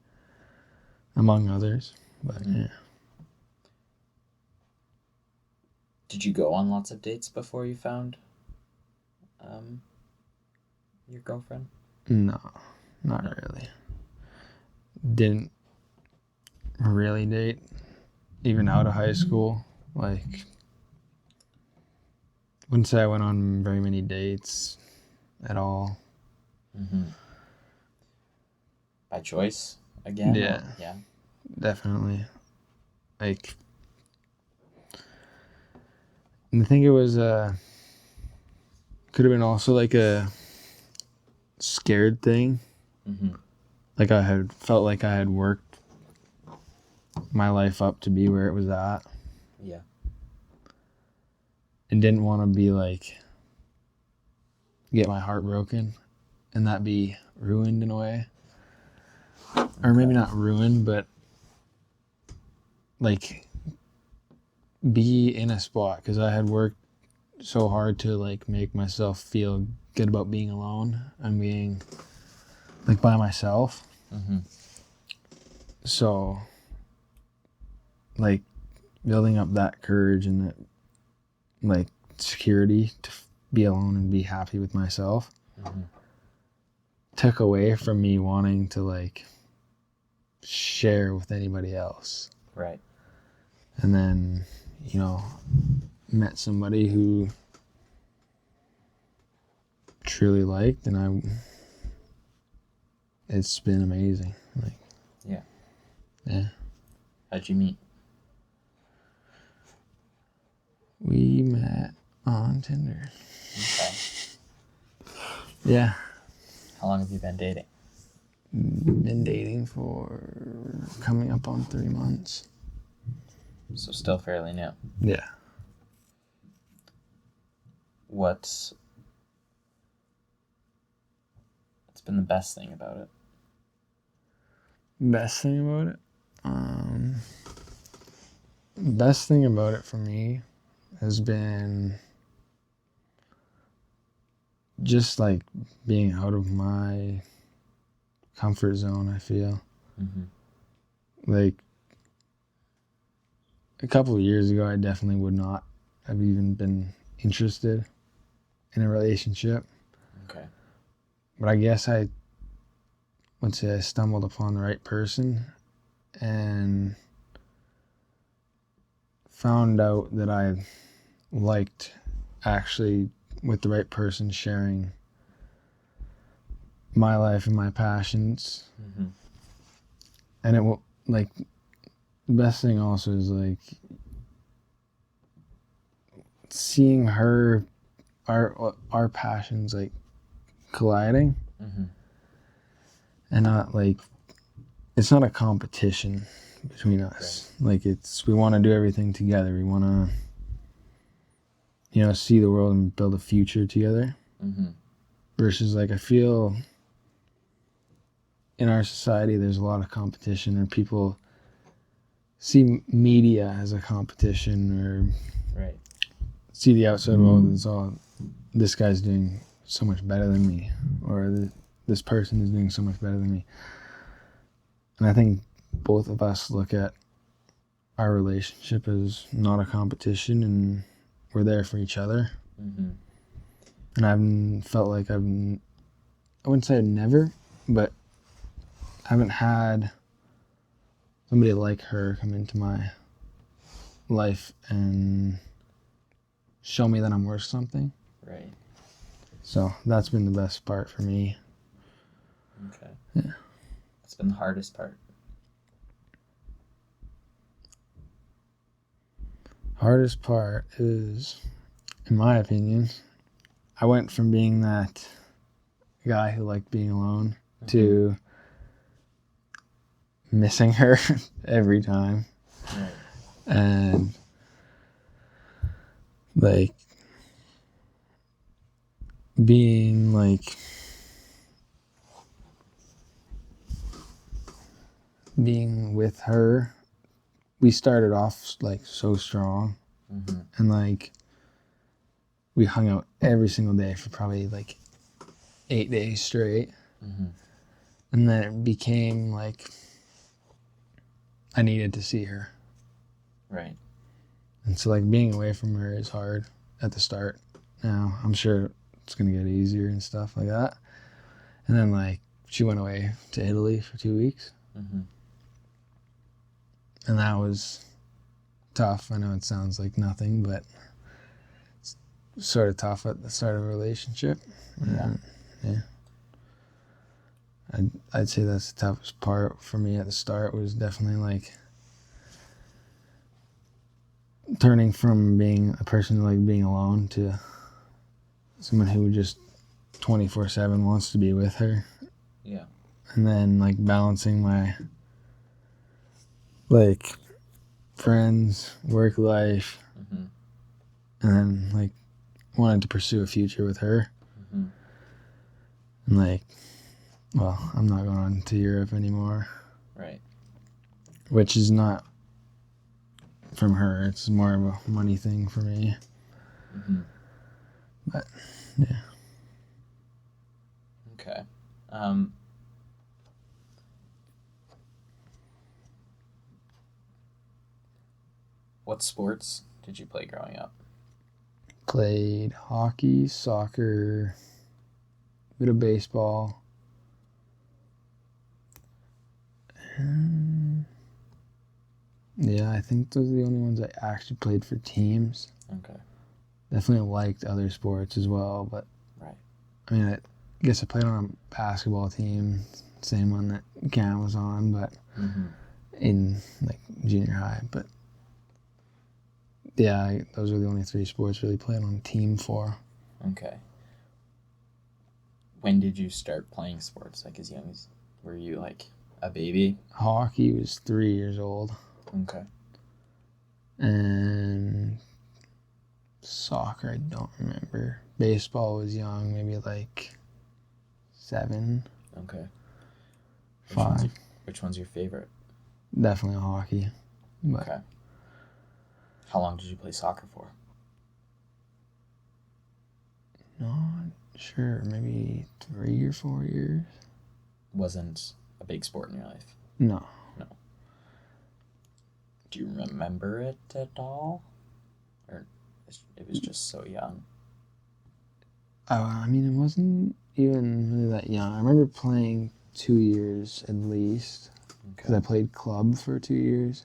among others. But yeah. Did you go on lots of dates before you found your girlfriend? No, not really. Didn't really date, even out of high school. Like, wouldn't say I went on very many dates at all. Mm-hmm. By choice again? Yeah. Or, yeah. Definitely. Like, and I think it was could have been also like a scared thing. Mm-hmm. Like, I had felt like I had worked my life up to be where it was at. Yeah. And didn't want to be like, get my heart broken and that be ruined in a way. Or maybe not ruined, but like be in a spot, because I had worked so hard to like make myself feel good about being alone and being like by myself. Mm-hmm. So like building up that courage and that like security to be alone and be happy with myself took away from me wanting to like share with anybody else. Right. And then, you know, met somebody who truly liked, and it's been amazing. Like, yeah. How'd you meet? We met on Tinder. Okay. Yeah. How long have you been dating? Been dating for coming up on 3 months. So still fairly new. Yeah. What's been the best thing about it? Best thing about it? Best thing about it for me has been just like being out of my comfort zone, I feel. Like a couple of years ago, I definitely would not have even been interested in a relationship. Okay. But I guess I would say I stumbled upon the right person and found out that I liked actually with the right person sharing my life and my passions. And it will like the best thing also is like seeing our passions like colliding and not like it's not a competition between us. Right. Like we want to do everything together. We want to, you know, see the world and build a future together. Versus like I feel in our society there's a lot of competition, and people see media as a competition, or see the outside world as all this guy's doing so much better than me, or this person is doing so much better than me. And I think both of us look at our relationship as not a competition, and we're there for each other. And I've felt like I wouldn't say I've never, but I haven't had somebody like her come into my life and show me that I'm worth something. Right. So that's been the best part for me. Okay. Yeah. What's been the hardest part? Hardest part is, in my opinion, I went from being that guy who liked being alone to missing her every time. Right. And like being with her, we started off like so strong, and like we hung out every single day for probably like 8 days straight. And then it became like I needed to see her. Right. And so like being away from her is hard at the start. Now I'm sure it's gonna get easier and stuff like that. And then like she went away to Italy for 2 weeks. And that was tough. I know it sounds like nothing, but it's sort of tough at the start of a relationship. Yeah. I'd say that's the toughest part for me at the start, was definitely like turning from being a person who liked being alone to someone who just 24/7 wants to be with her. Yeah. And then like balancing my like friends, work life, and then like wanted to pursue a future with her. And like, well, I'm not going to Europe anymore. Right. Which is not from her. It's more of a money thing for me. But yeah. Okay. What sports did you play growing up? Played hockey, soccer, bit of baseball. Yeah, I think those are the only ones I actually played for teams. Okay. Definitely liked other sports as well, but Right. I mean, I guess I played on a basketball team, same one that Cam was on, but in like junior high. But yeah, those are the only three sports really played on a team for. Okay. When did you start playing sports? Like as young as, were you like a baby? Hockey was 3 years old, Okay. and soccer I don't remember. Baseball was young, maybe like 7, Okay. 5. Which one's your favorite? Definitely hockey. But Okay. How long did you play soccer for? not sure, maybe 3 or 4 years. Wasn't a big sport in your life? No. Do you remember it at all? Or it was just so young? I mean, it wasn't even really that young. I remember playing 2 years at least, because I played club for 2 years.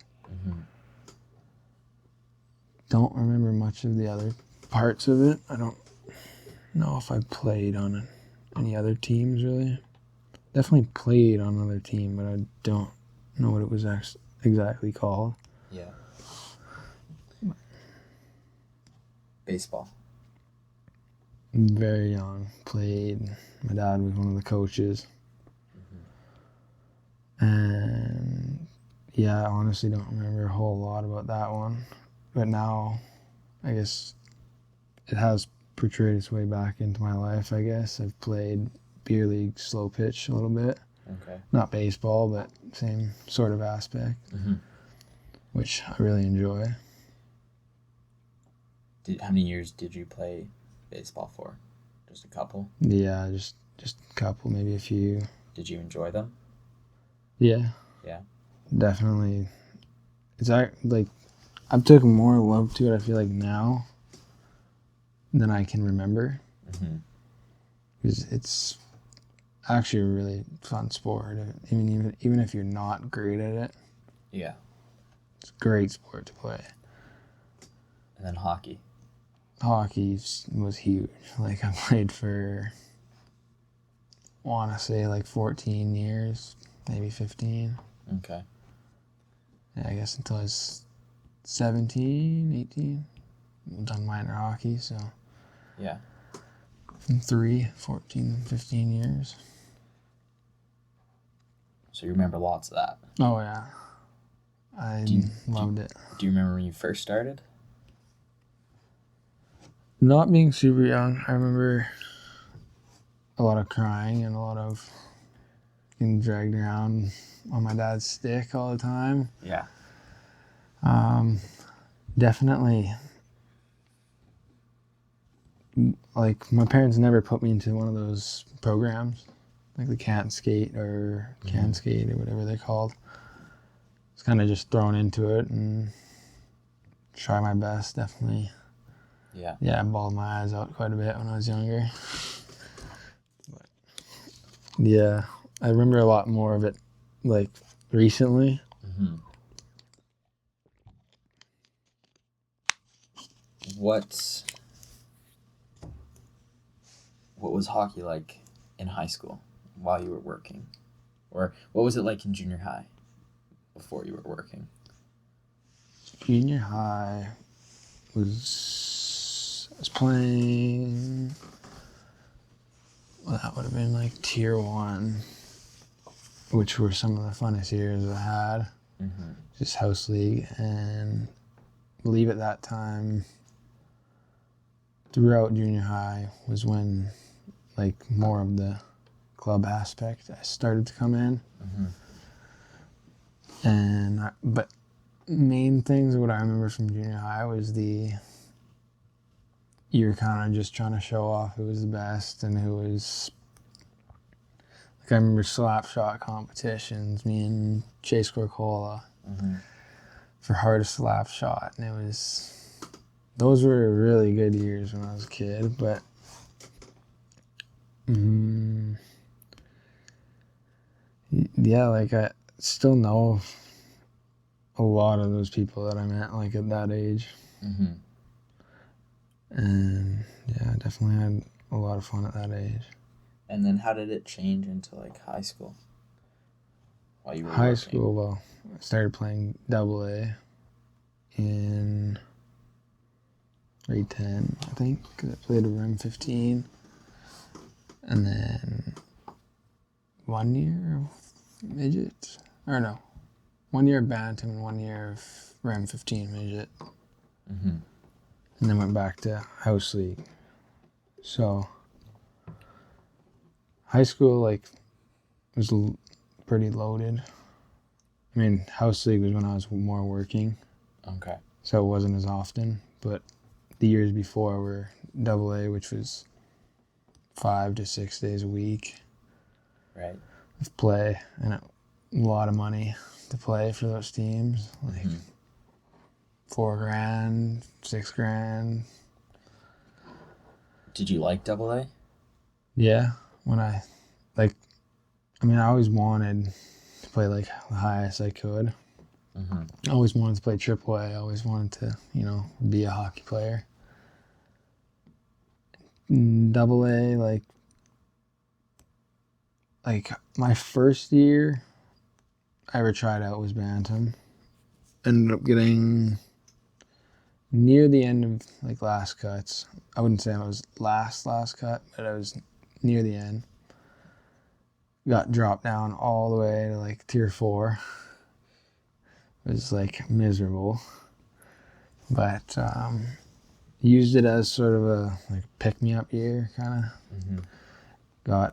Don't remember much of the other parts of it. I don't know if I played on any other teams, really. Definitely played on another team, but I don't know what it was exactly called. Yeah. Baseball. Very young. Played. My dad was one of the coaches. And yeah, I honestly don't remember a whole lot about that one. But now, I guess it has portrayed its way back into my life, I guess. I've played beer league slow pitch a little bit. Okay. Not baseball, but same sort of aspect, which I really enjoy. How many years did you play baseball for? Just a couple? Yeah, just a couple, maybe a few. Did you enjoy them? Yeah. Yeah. Definitely. It's like I've taken more love to it, I feel like, now than I can remember. Because it's actually a really fun sport. Even if you're not great at it. Yeah. It's a great sport to play. And then hockey. Hockey was huge. Like, I played for, I want to say, like 14 years, maybe 15. Okay. Yeah, I guess until I was 17, 18. I've done minor hockey, so. Yeah. From 14, 15 years. So you remember lots of that. Oh, yeah. I loved it. Do you remember when you first started? Not being super young, I remember a lot of crying and a lot of getting dragged around on my dad's stick all the time. Yeah. Definitely, like, my parents never put me into one of those programs, like the Can't Skate or Can Skate or whatever they're called. It's kind of just thrown into it and try my best, definitely. Yeah. Yeah, I bawled my eyes out quite a bit when I was younger. But yeah, I remember a lot more of it, like, recently. What was hockey like in high school while you were working? Or what was it like in junior high before you were working? Junior high I was playing, well, that would have been like tier 1, which were some of the funnest years I had. Just house league, and I believe at that time, throughout junior high was when like more of the club aspect started to come in. But main things, what I remember from junior high was the you're kind of just trying to show off who was the best and who was. Like I remember slap shot competitions, me and Chase Corcola for hardest slap shot, and those were really good years when I was a kid. But yeah, like I still know a lot of those people that I met like at that age. And yeah, I definitely had a lot of fun at that age. And then how did it change into like high school? While you were High working? school, well, I started playing AA in grade 10, I think, because I played a Rem 15. And then 1 year of midget, or no, 1 year of bantam and 1 year of Rem 15 midget. And then went back to house league. So high school, like, was pretty loaded. I mean, house league was when I was more working. Okay. So it wasn't as often. But the years before were AA, which was 5 to 6 days a week. Right. Of play, and a lot of money to play for those teams. Like $4,000, $6,000. Did you like AA? Yeah, I always wanted to play like the highest I could. I always wanted to play AAA. I always wanted to, be a hockey player. AA, like my first year I ever tried out was bantam. Ended up getting near the end of like last cuts. I wouldn't say I was last cut, but I was near the end. Got dropped down all the way to like tier 4. It was like miserable, but used it as sort of a like pick me up year, kind of.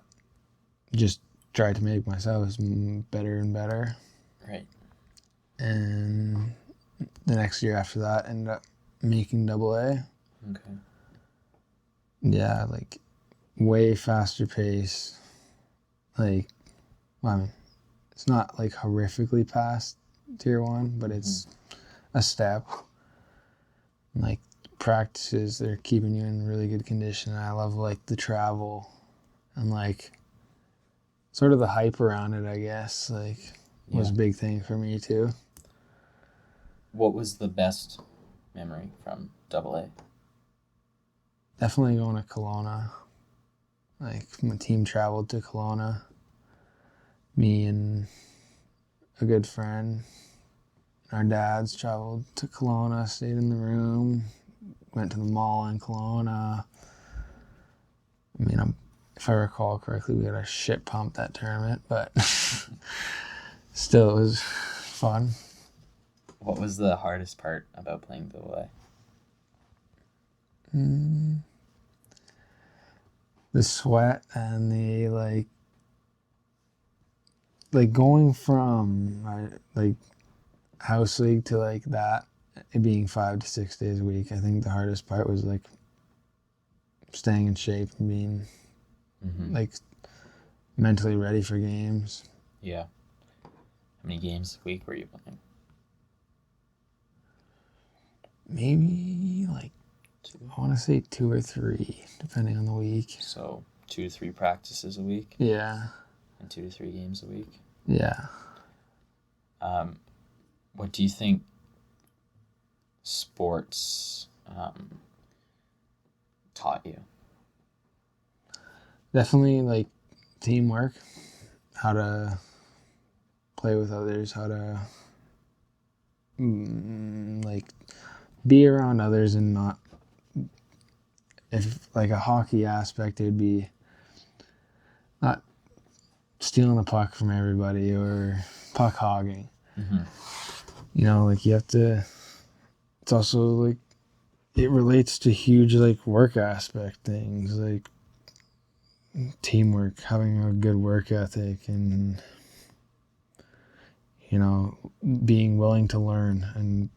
Just tried to make myself better and better. Right. And the next year after that, ended up making AA. Okay. Yeah, like way faster pace. Like, it's not like horrifically past tier 1, but it's a step. Like practices, they're keeping you in really good condition. I love like the travel and like sort of the hype around it, I guess. Like was a big thing for me too. What was the best memory from AA? Definitely going to Kelowna. Like my team traveled to Kelowna. Me and a good friend, our dads traveled to Kelowna, stayed in the room, went to the mall in Kelowna. I mean, if I recall correctly, we got a shit pump that tournament, but still it was fun. What was the hardest part about playing AA? The sweat and the like going from like house league to like that, it being 5 to 6 days a week. I think the hardest part was like staying in shape and being like mentally ready for games. Yeah. How many games a week were you playing? Maybe like 2. I want to say 2 or 3, depending on the week. So 2 to 3 practices a week? Yeah. And 2 to 3 games a week? Yeah. What do you think sports taught you? Definitely like teamwork, how to play with others, how to like be around others and not, if like a hockey aspect, it would be not stealing the puck from everybody or puck hogging. Like you have to, it's also like, it relates to huge like work aspect things, like teamwork, having a good work ethic, and being willing to learn and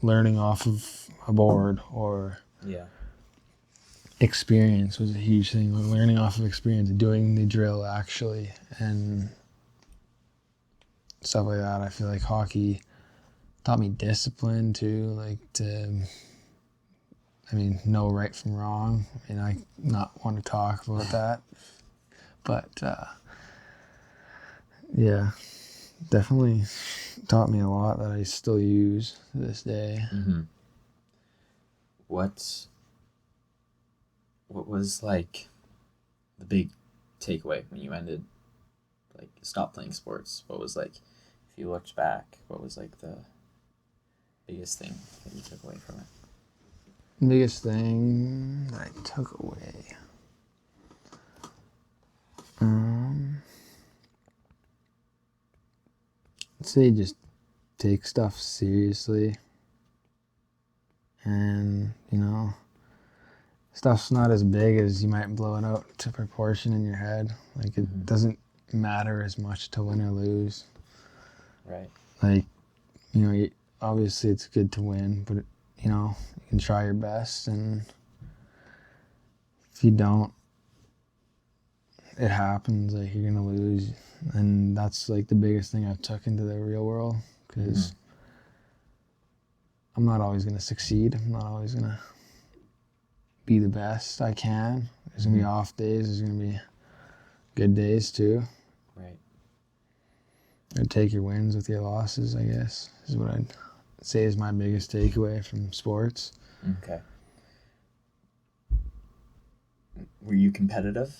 learning off of a board, or experience was a huge thing. Learning off of experience, doing the drill actually, and stuff like that. I feel like hockey taught me discipline too, like to, know right from wrong. I not want to talk about that, but yeah, definitely taught me a lot that I still use to this day. Mm-hmm. What was like the big takeaway when you stopped playing sports? What was like, if you looked back, what was like the biggest thing that you took away from it? Biggest thing that I took away. I'd say just take stuff seriously. And, stuff's not as big as you might blow it out to proportion in your head. Like, it doesn't matter as much to win or lose. Right. Like, obviously it's good to win, but, you can try your best. And if you don't, it happens. Like, you're going to lose. And that's, like, the biggest thing I've took into the real world. Because I'm not always going to succeed. I'm not always going to be the best I can. There's going to be off days. There's going to be good days too. Right. I'd take your wins with your losses, I guess, is what I'd say is my biggest takeaway from sports. Okay. Were you competitive?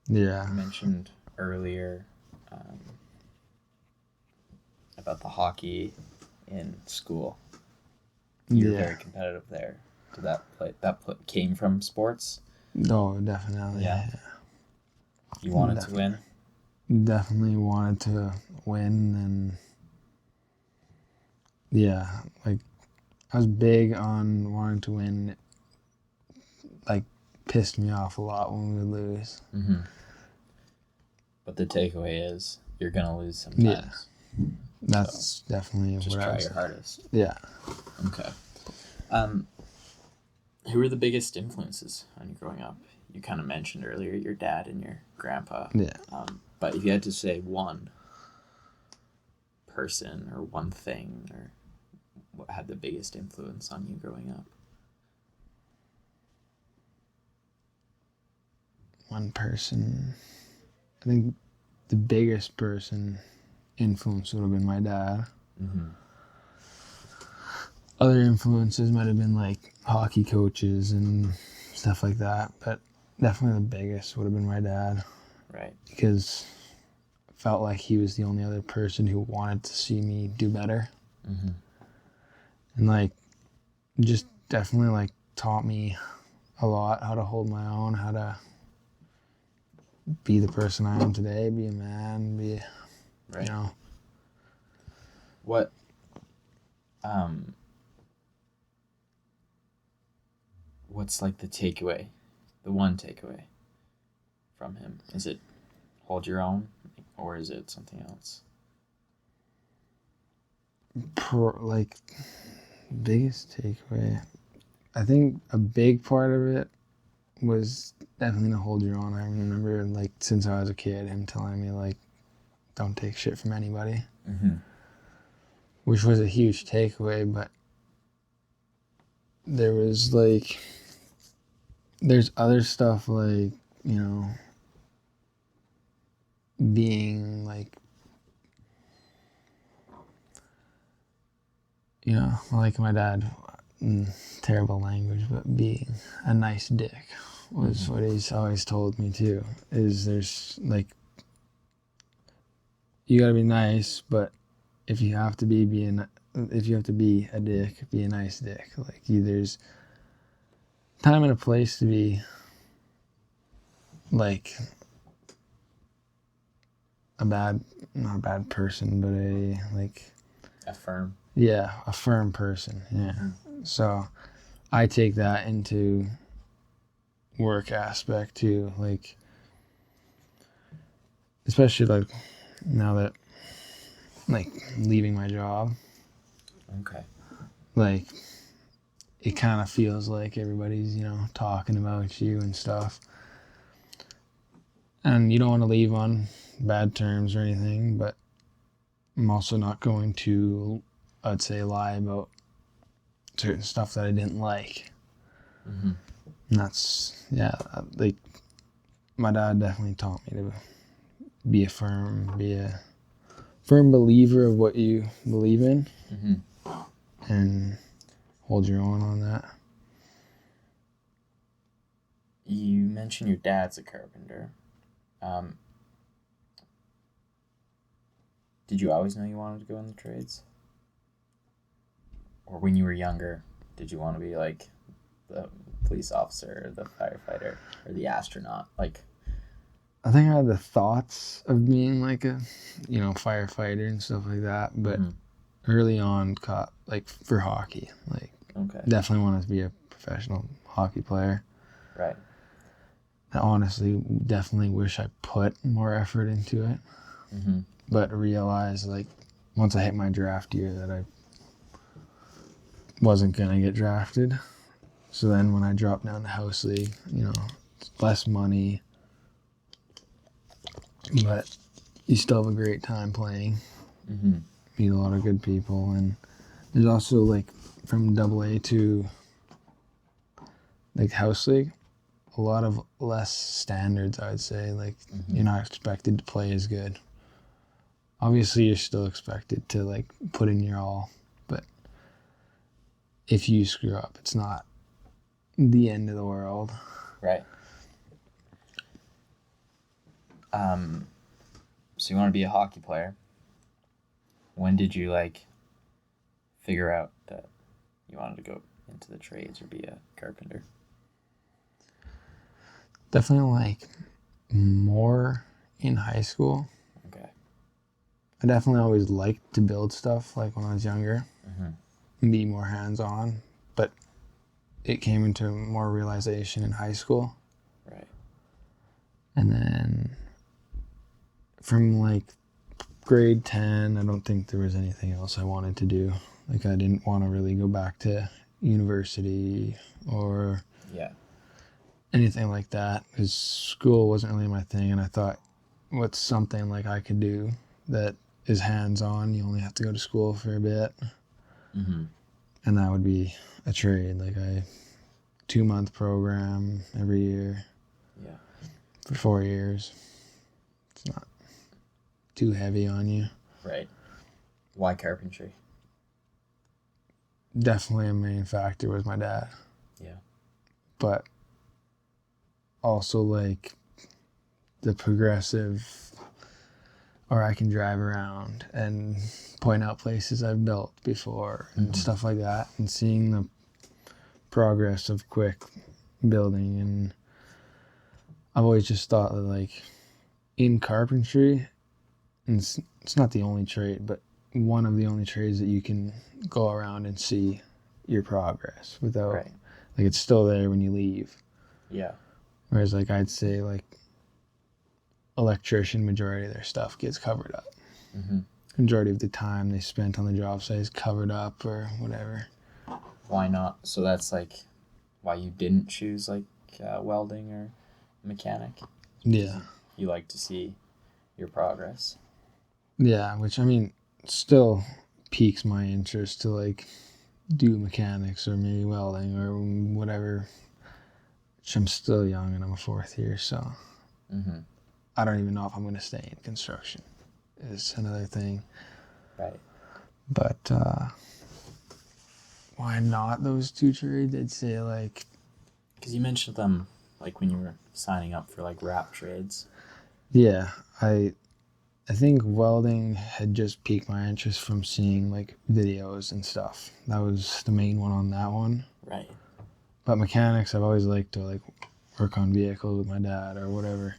Yeah. You mentioned earlier about the hockey in school. You were very competitive there. Did that came from sports? Oh, definitely. Yeah. You wanted to win? Definitely wanted to win, and yeah, like I was big on wanting to win. It, like, pissed me off a lot when we would lose. Mm-hmm. But the takeaway is you're gonna lose sometimes. Yeah, that's definitely just what I try was your hardest. Yeah. Okay. Who were the biggest influences on you growing up? You kind of mentioned earlier your dad and your grandpa. Yeah. But if you had to say one person or one thing, or what had the biggest influence on you growing up? One person. I think the biggest influence would have been my dad. Mm-hmm. Other influences might have been like hockey coaches and stuff like that, but definitely the biggest would have been my dad. Right. Because I felt like he was the only other person who wanted to see me do better. Mm-hmm. And like, just definitely like taught me a lot how to hold my own, how to be the person I am today, be a man, right. What what's like the takeaway, the one takeaway from him? Is it hold your own, or is it something else? Biggest takeaway, I think a big part of it was definitely to hold your own. I remember, like, since I was a kid, him telling me, like, don't take shit from anybody. Mm-hmm. Which was a huge takeaway, but there was, like, there's other stuff, like, being, like, like my dad, terrible language, but being a nice dick was what he's always told me too. Is there's like, you gotta be nice, but if you have to be a dick, be a nice dick. Like, there's time and a place to be like not a bad person, but a firm person. Yeah. Mm-hmm. So I take that into work aspect too, like, especially like now that, like, leaving my job. Okay. Like, it kind of feels like everybody's, talking about you and stuff. And you don't want to leave on bad terms or anything, but I'm also not going to, I'd say, lie about certain stuff that I didn't like. Mm-hmm. And that's, like, my dad definitely taught me to be a firm believer of what you believe in, and hold your own on that. You mentioned your dad's a carpenter. Did you always know you wanted to go in the trades? Or when you were younger, did you want to be like the police officer, or the firefighter, or the astronaut? Like, I think I had the thoughts of being like a, firefighter and stuff like that, but early on, like for hockey, like definitely wanted to be a professional hockey player. Right. I honestly definitely wish I put more effort into it, but realized like once I hit my draft year that I wasn't gonna get drafted. So then when I dropped down to house league, it's less money, but you still have a great time playing. Meet a lot of good people, and there's also like from AA to like house league, a lot of less standards, I'd say. Like you're not expected to play as good. Obviously you're still expected to like put in your all, but if you screw up, it's not the end of the world. Right. So you want to be a hockey player. When did you like figure out that you wanted to go into the trades or be a carpenter? Definitely like more in high school. Okay. I definitely always liked to build stuff like when I was younger and be more hands-on, but it came into more realization in high school. Right. And then from like grade 10, I don't think there was anything else I wanted to do. Like I didn't want to really go back to university or anything like that, because school wasn't really my thing. And I thought, what's something like I could do that is hands-on? You only have to go to school for a bit. And that would be a trade, like a 2-month program every year for 4 years. It's not too heavy on you. Right. Why carpentry? Definitely a main factor was my dad. Yeah. But also like the progressive, or I can drive around and point out places I've built before and stuff like that, and seeing the progress of quick building. And I've always just thought that like in carpentry, and it's not the only trade, but one of the only trades that you can go around and see your progress without like it's still there when you leave. Yeah. Whereas like I'd say like electrician, majority of their stuff gets covered up. Majority of the time they spent on the job site is covered up or whatever. Why not? So that's like why you didn't choose like welding or mechanic? Yeah. You like to see your progress. Yeah, which I mean still piques my interest to like do mechanics or maybe welding or whatever. Which I'm still young and I'm a 4th year, so I don't even know if I'm going to stay in construction. Is another thing. Right. But why not those two trades? I'd say like, because you mentioned them like when you were signing up for like rap trades. Yeah, I think welding had just piqued my interest from seeing like videos and stuff. That was the main one on that one. Right. But mechanics, I've always liked to like work on vehicles with my dad or whatever,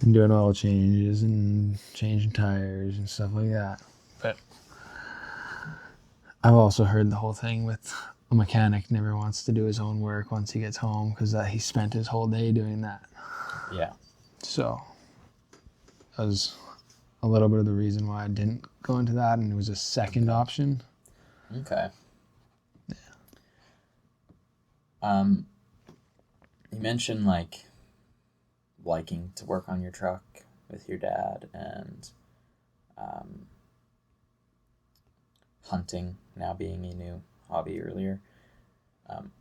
and doing oil changes and changing tires and stuff like that. But I've also heard the whole thing with a mechanic never wants to do his own work once he gets home because he spent his whole day doing that. Yeah. So that was a little bit of the reason why I didn't go into that, and it was a second option. Okay. Yeah. You mentioned like liking to work on your truck with your dad and um, hunting now being a new hobby earlier. Um,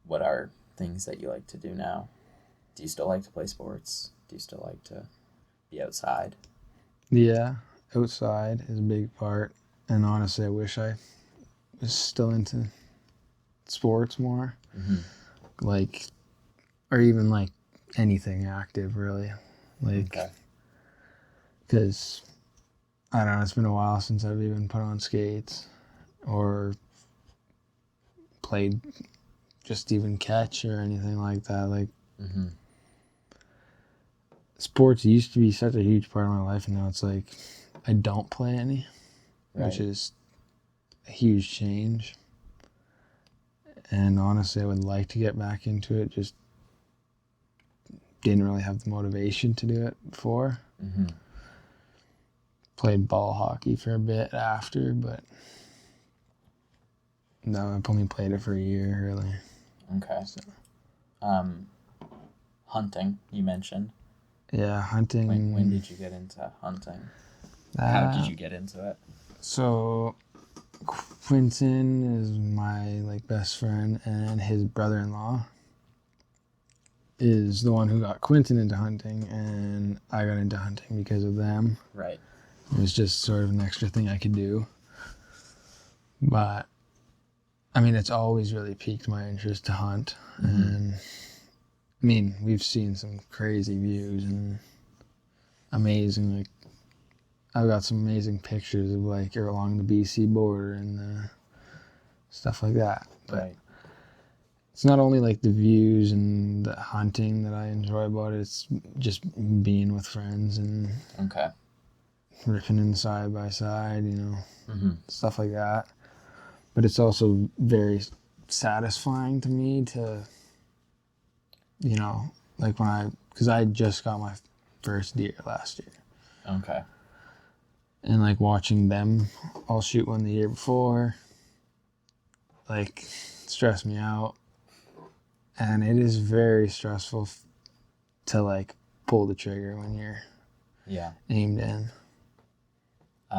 what are things that you like to do now? Do you still like to play sports? Do you still like to be outside? Yeah, outside is a big part. And honestly, I wish I was still into sports more. Mm-hmm. Like, or even like anything active, really. Like, Okay. because I don't know, it's been a while since I've even put on skates or played just even catch or anything like that. Like, Mm-hmm. sports used to be such a huge part of my life, and now it's like I don't play any, which Right. is a huge change. And honestly, I would like to get back into it, just didn't really have the motivation to do it before. Mm-hmm. Played ball hockey for a bit after, but no, I've only played it for a year, really. Okay. So, Hunting, you mentioned. yeah, hunting. When did you get into hunting? How did you get into it? So Quentin is my like best friend, and his brother-in-law is the one who got Quentin into hunting, and I got into hunting because of them. Right. It was just sort of an extra thing I could do. But I mean, it's always really piqued my interest to hunt. Mm-hmm. And I mean, we've seen some crazy views and amazing, like, I've got some amazing pictures of like along the BC border and stuff like that. But Right. it's not only like the views and the hunting that I enjoy about it, it's just being with friends and Okay. ripping in side by side, Mm-hmm. stuff like that. But it's also very satisfying to me to, like because I just got my first deer last year. Okay. And like watching them all shoot one the year before, like, stressed me out. And it is very stressful to like pull the trigger when you're aimed in. Do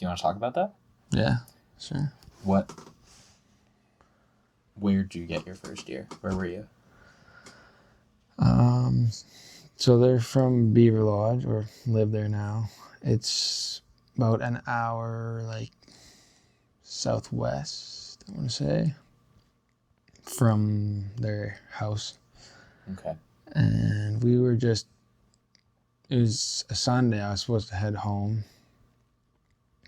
you want to talk about that? Yeah, sure. Where'd you get your first deer? Where were you? So they're from Beaver Lodge, or live there now. It's about an hour, like, southwest, I want to say, from their house. Okay. And it was a Sunday. I was supposed to head home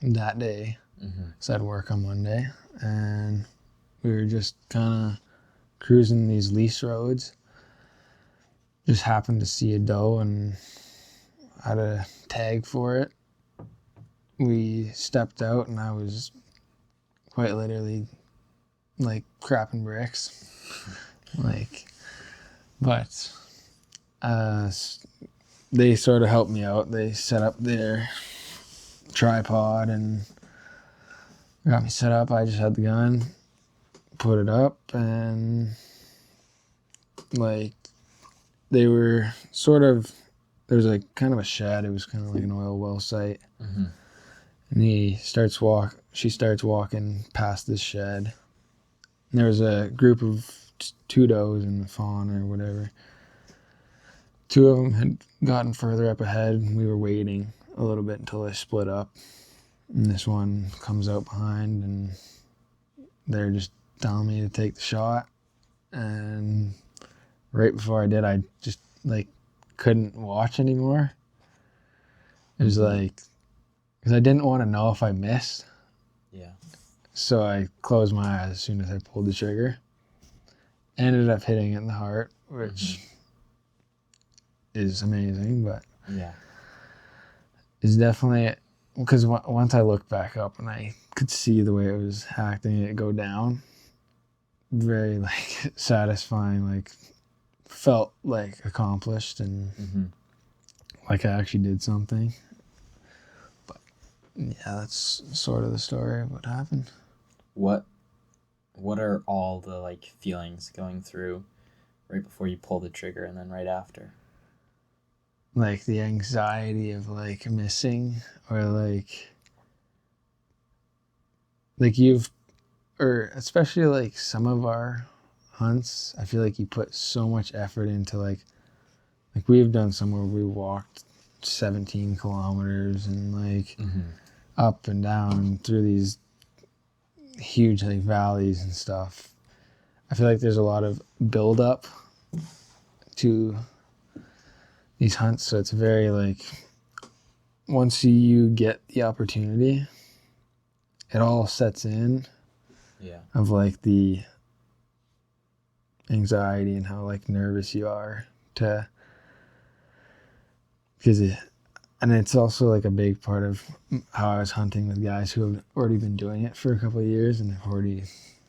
that day. Mm-hmm. So I had work on Monday. And we were just kind of cruising these lease roads. Just happened to see a doe and had a tag for it. We stepped out and I was quite literally like crapping bricks. But they sort of helped me out. They set up their tripod and got me set up. I just had the gun, put it up, and like they were there was like kind of a shed. It was kind of like an oil well site. Mm-hmm. And she starts walking past this shed. And there was a group of two does and a fawn or whatever. Two of them had gotten further up ahead. We were waiting a little bit until they split up. And this one comes out behind and they're just telling me to take the shot. And right before I did, I just like couldn't watch anymore. It was like, because I didn't want to know if I missed. Yeah. So I closed my eyes as soon as I pulled the trigger. Ended up hitting it in the heart, which is amazing, but Yeah. it's definitely, because once I looked back up and I could see the way it was acting it go down, very like satisfying, like felt like accomplished and like I actually did something. But yeah, that's sort of the story of what happened. What what are all the like feelings going through right before you pull the trigger and then right after? Like the anxiety of like missing, or like you've, or especially like some of our hunts, I feel like you put so much effort into like we've done some where we walked 17 kilometers and like up and down through these huge like valleys and stuff. I feel like there's a lot of build up to these hunts, so it's very like once you get the opportunity, it all sets in. Yeah. Of like the anxiety and how like nervous you are to, because and it's also like a big part of how I was hunting with guys who have already been doing it for a couple of years and have already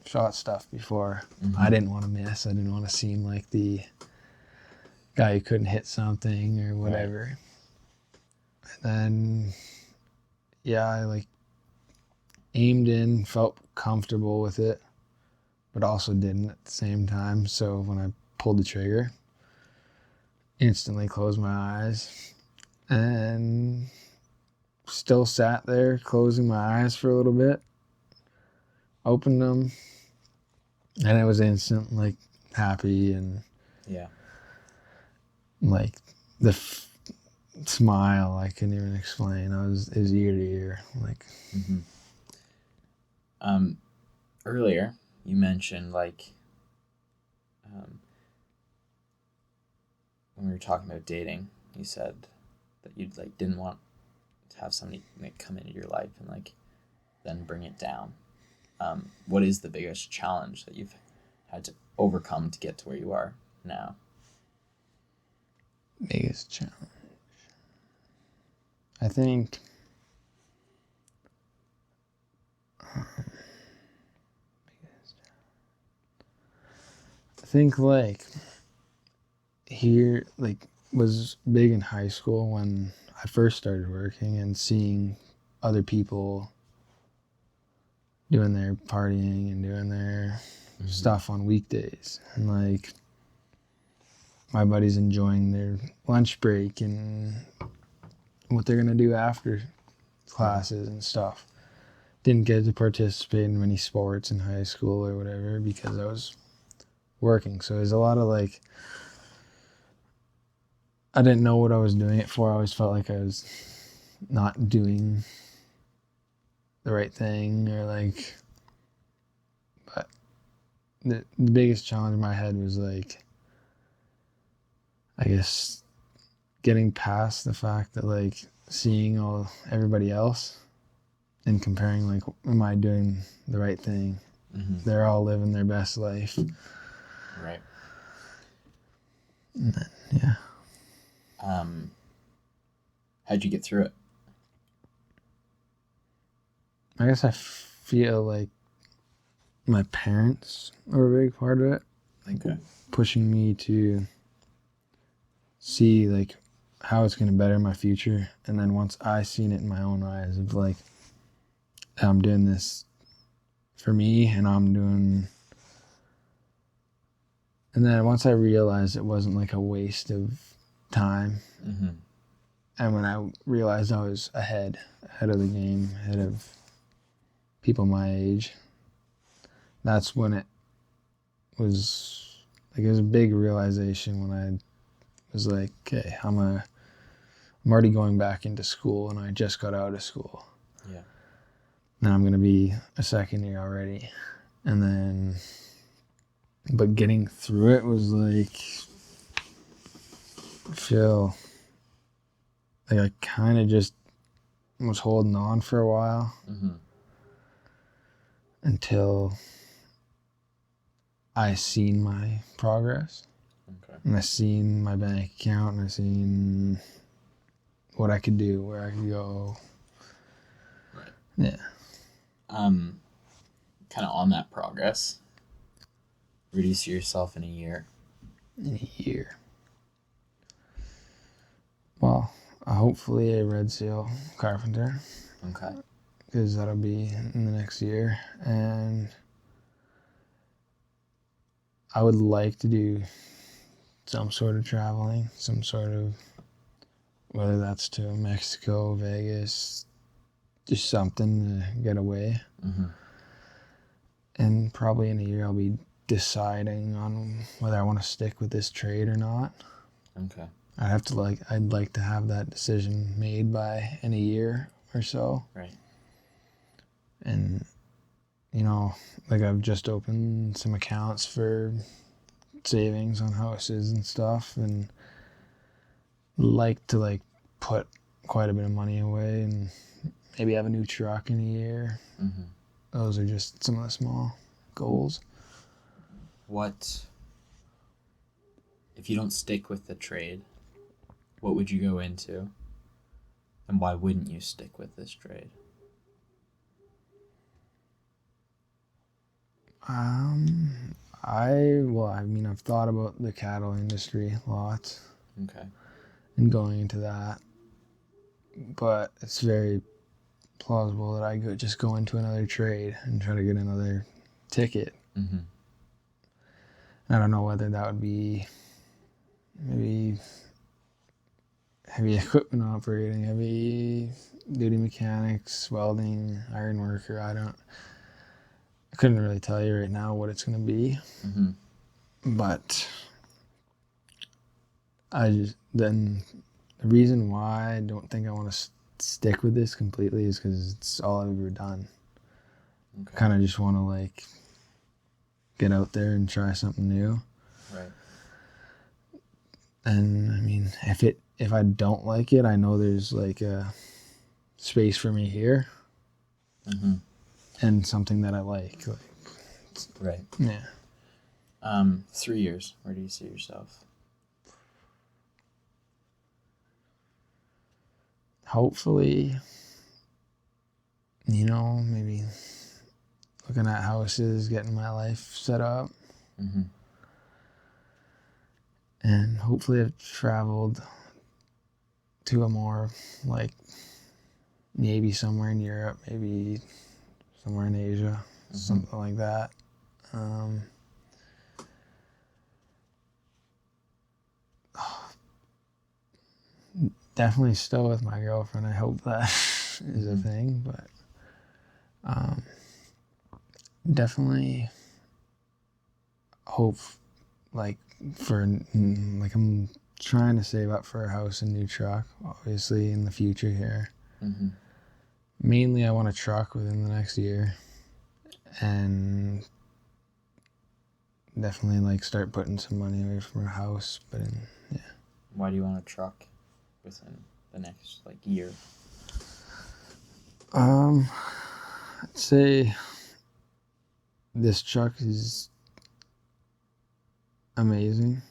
shot stuff before. I didn't want to miss. I didn't want to seem like the guy who couldn't hit something or whatever. Right. And then, yeah, I like aimed in, felt comfortable with it, but also didn't at the same time. So when I pulled the trigger, instantly closed my eyes and still sat there closing my eyes for a little bit, opened them, and I was instant like happy and like the smile I couldn't even explain. I was ear to ear like. Earlier you mentioned like when we were talking about dating, you said that you like didn't want to have somebody like come into your life and like then bring it down. What is the biggest challenge that you've had to overcome to get to where you are now? Biggest challenge, I think, like here like was big in high school when I first started working and seeing other people doing their partying and doing their stuff on weekdays, and like my buddies enjoying their lunch break and what they're gonna do after classes and stuff. Didn't get to participate in many sports in high school or whatever because I was working, so there's a lot of like I didn't know what I was doing it for. I always felt like I was not doing the right thing, or like, but the biggest challenge in my head was like, I guess, getting past the fact that like seeing everybody else and comparing like, am I doing the right thing? They're all living their best life. Right. And then, yeah. How'd you get through it? I guess I feel like my parents are a big part of it. Okay. Pushing me to see like how it's going to better my future. And then once I seen it in my own eyes of like, I'm doing this for me and and then once I realized it wasn't like a waste of time, and when I realized I was ahead of the game, ahead of people my age, that's when it was like, it was a big realization when I was like, okay, I'm already going back into school and I just got out of school. Yeah. And I'm going to be a second year already. And then, but getting through it was like, I feel like I kind of just was holding on for a while until I seen my progress. Okay. And I seen my bank account, and I seen what I could do, where I could go. Right. Yeah. Kind of on that progress, where do you see yourself in a year? In a year. Well, hopefully a red seal carpenter. Okay. Because that'll be in the next year. And I would like to do some sort of traveling, some sort of, whether that's to Mexico, Vegas, just something to get away. Mm-hmm. And probably in a year I'll be deciding on whether I want to stick with this trade or not. Okay. I'd like to have that decision made by in a year or so. Right. And, you know, like I've just opened some accounts for savings on houses and stuff, and like to like put quite a bit of money away and maybe have a new truck in a year. Mm-hmm. Those are just some of the small goals. What, if you don't stick with the trade, what would you go into? And why wouldn't you stick with this trade? I've thought about the cattle industry a lot Okay. and going into that, but it's very plausible that I could just go into another trade and try to get another ticket. Mm-hmm. I don't know whether that would be maybe heavy equipment operating, heavy duty mechanics, welding, iron worker. I couldn't really tell you right now what it's going to be. Mm-hmm. But then the reason why I don't think I want to stick with this completely is because it's all I've ever done. Okay. Kind of just want to like get out there and try something new. Right. And I mean, if I don't like it, I know there's like a space for me here. Mm-hmm. And something that I like. Right. Yeah. 3 years. Where do you see yourself? Hopefully, maybe looking at houses, getting my life set up. Mm-hmm. And hopefully I've traveled to a more, like, maybe somewhere in Europe, maybe somewhere in Asia, Mm-hmm. something like that. Definitely still with my girlfriend. I hope that is a thing, but definitely hope, like, I'm trying to save up for a house and new truck, obviously, in the future here. Mm-hmm. Mainly, I want a truck within the next year, and definitely like start putting some money away from a house. But yeah. Why do you want a truck within the next year? I'd say this truck is amazing,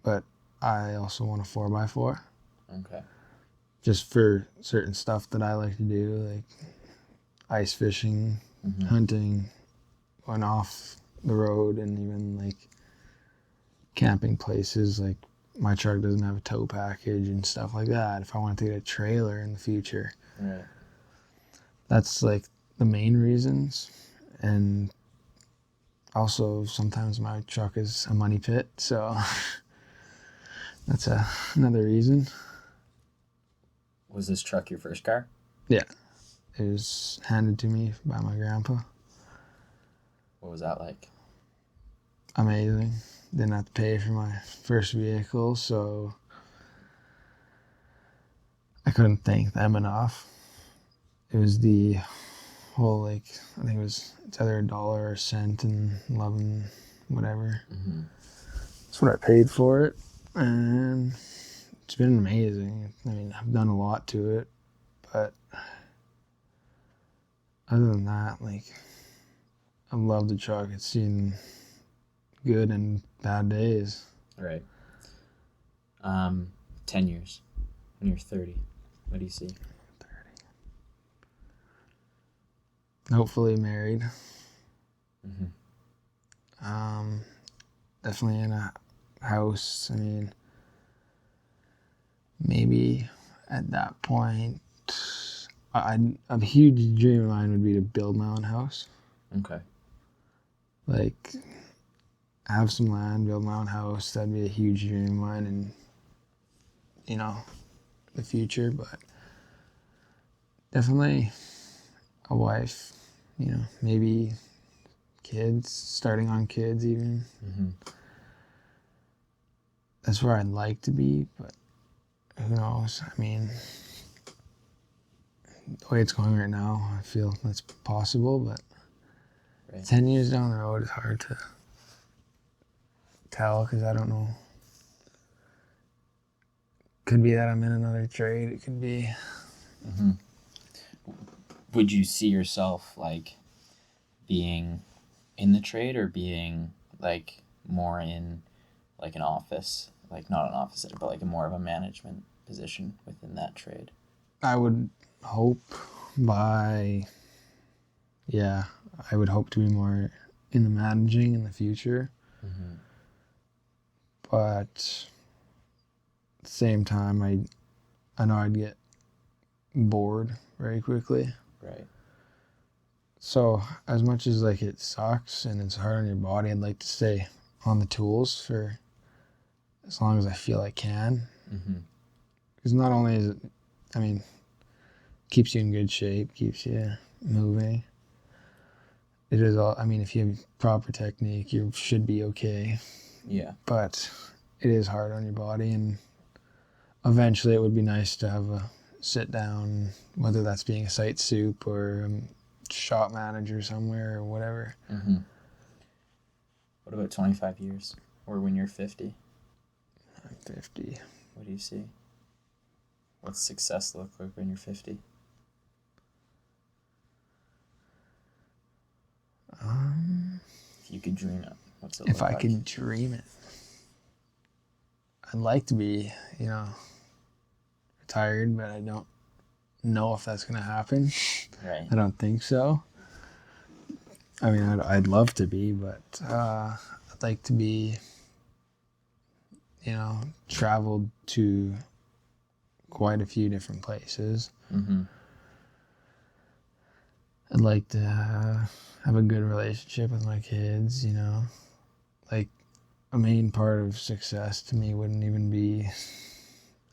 but I also want a 4x4. Okay. Just for certain stuff that I like to do, like ice fishing, Mm-hmm. hunting, going off the road, and even like camping places. Like my truck doesn't have a tow package and stuff like that. If I want to get a trailer in the future, Right. that's like the main reasons. And also sometimes my truck is a money pit, so that's another reason. Was this truck your first car? Yeah, it was handed to me by my grandpa. What was that like? Amazing. Didn't have to pay for my first vehicle, so I couldn't thank them enough. It was the whole, I think it's either $1 or a cent and 11 whatever. Mm-hmm. That's what I paid for it, and it's been amazing. I mean, I've done a lot to it, but other than that, I love the truck. It's seen good and bad days. Right. 10 years. When you're 30, what do you see? 30. Hopefully married. Mm-hmm. Definitely in a house. I mean, maybe at that point, a huge dream of mine would be to build my own house. Okay. Like, have some land, build my own house. That'd be a huge dream of mine in, the future. But definitely a wife, maybe kids, starting on kids even. Mm-hmm. That's where I'd like to be, but who knows? I mean, the way it's going right now, I feel that's possible, but Right. 10 years down the road is hard to tell because I don't know. Could be that I'm in another trade. It could be. Mm-hmm. Would you see yourself like being in the trade or being like more in like an office, like not an office, but like a more of a management position within that trade? I would hope I would hope to be more in the managing in the future. Mm-hmm. But at the same time, I know I'd get bored very quickly. Right. So as much as like it sucks and it's hard on your body, I'd like to stay on the tools for as long as I feel I can. Mm-hmm. Because not only is it, keeps you in good shape, keeps you moving. It is all, if you have proper technique, you should be okay. Yeah. But it is hard on your body, and eventually it would be nice to have a sit down, whether that's being a site soup or shop manager somewhere or whatever. Mm-hmm. What about 25 years or when you're 50? I'm 50. What do you see? What's success look like when you're 50? If you could dream it, what's it If look I like? could dream it, I'd like to be, retired, but I don't know if that's going to happen. Right. I don't think so. I'd love to be, but I'd like to be, traveled to quite a few different places. Mm-hmm. I'd like to have a good relationship with my kids, Like, a main part of success to me wouldn't even be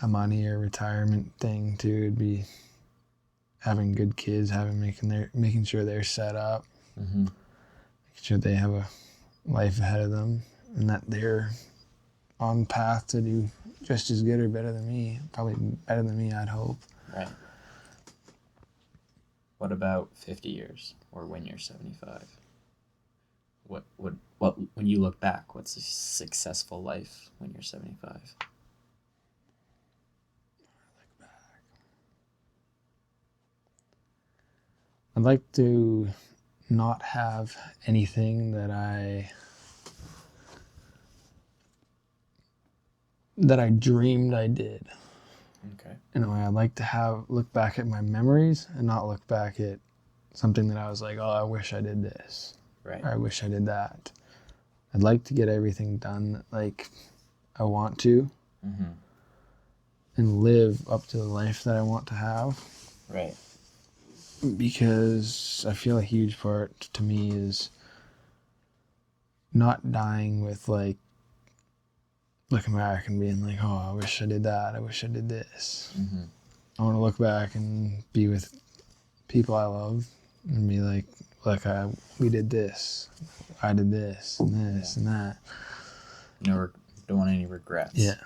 a money or retirement thing, too. It'd be having good kids, making sure they're set up, Mm-hmm. making sure they have a life ahead of them, and that they're on path to do just as good or better than me. Probably better than me, I'd hope. Right. What about 50 years or when you're 75? What when you look back, what's a successful life when you're 75? I'd like to not have anything that I dreamed I did. Okay. In a way, I'd like to look back at my memories and not look back at something that I was like, oh, I wish I did this. Right. Or I wish I did that. I'd like to get everything done like I want to. Mm-hmm. And live up to the life that I want to have. Right. Because I feel a huge part to me is not dying with like looking back and being like, oh, I wish I did that. I wish I did this. Mm-hmm. I want to look back and be with people I love and be like, we did this. I did this and this and that. Don't want any regrets. Yeah,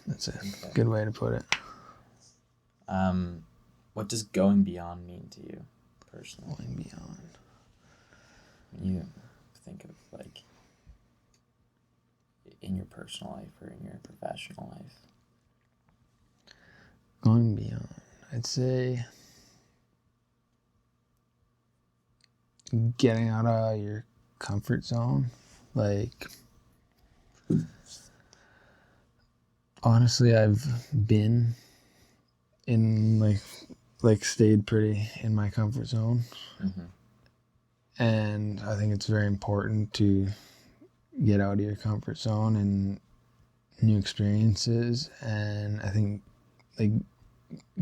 that's a good way to put it. What does going beyond mean to you personally? Going beyond. When you think of like in your personal life or in your professional life? Going beyond, I'd say getting out of your comfort zone. Like, honestly, I've been in like stayed pretty in my comfort zone. Mm-hmm. And I think it's very important to get out of your comfort zone and new experiences. And I think like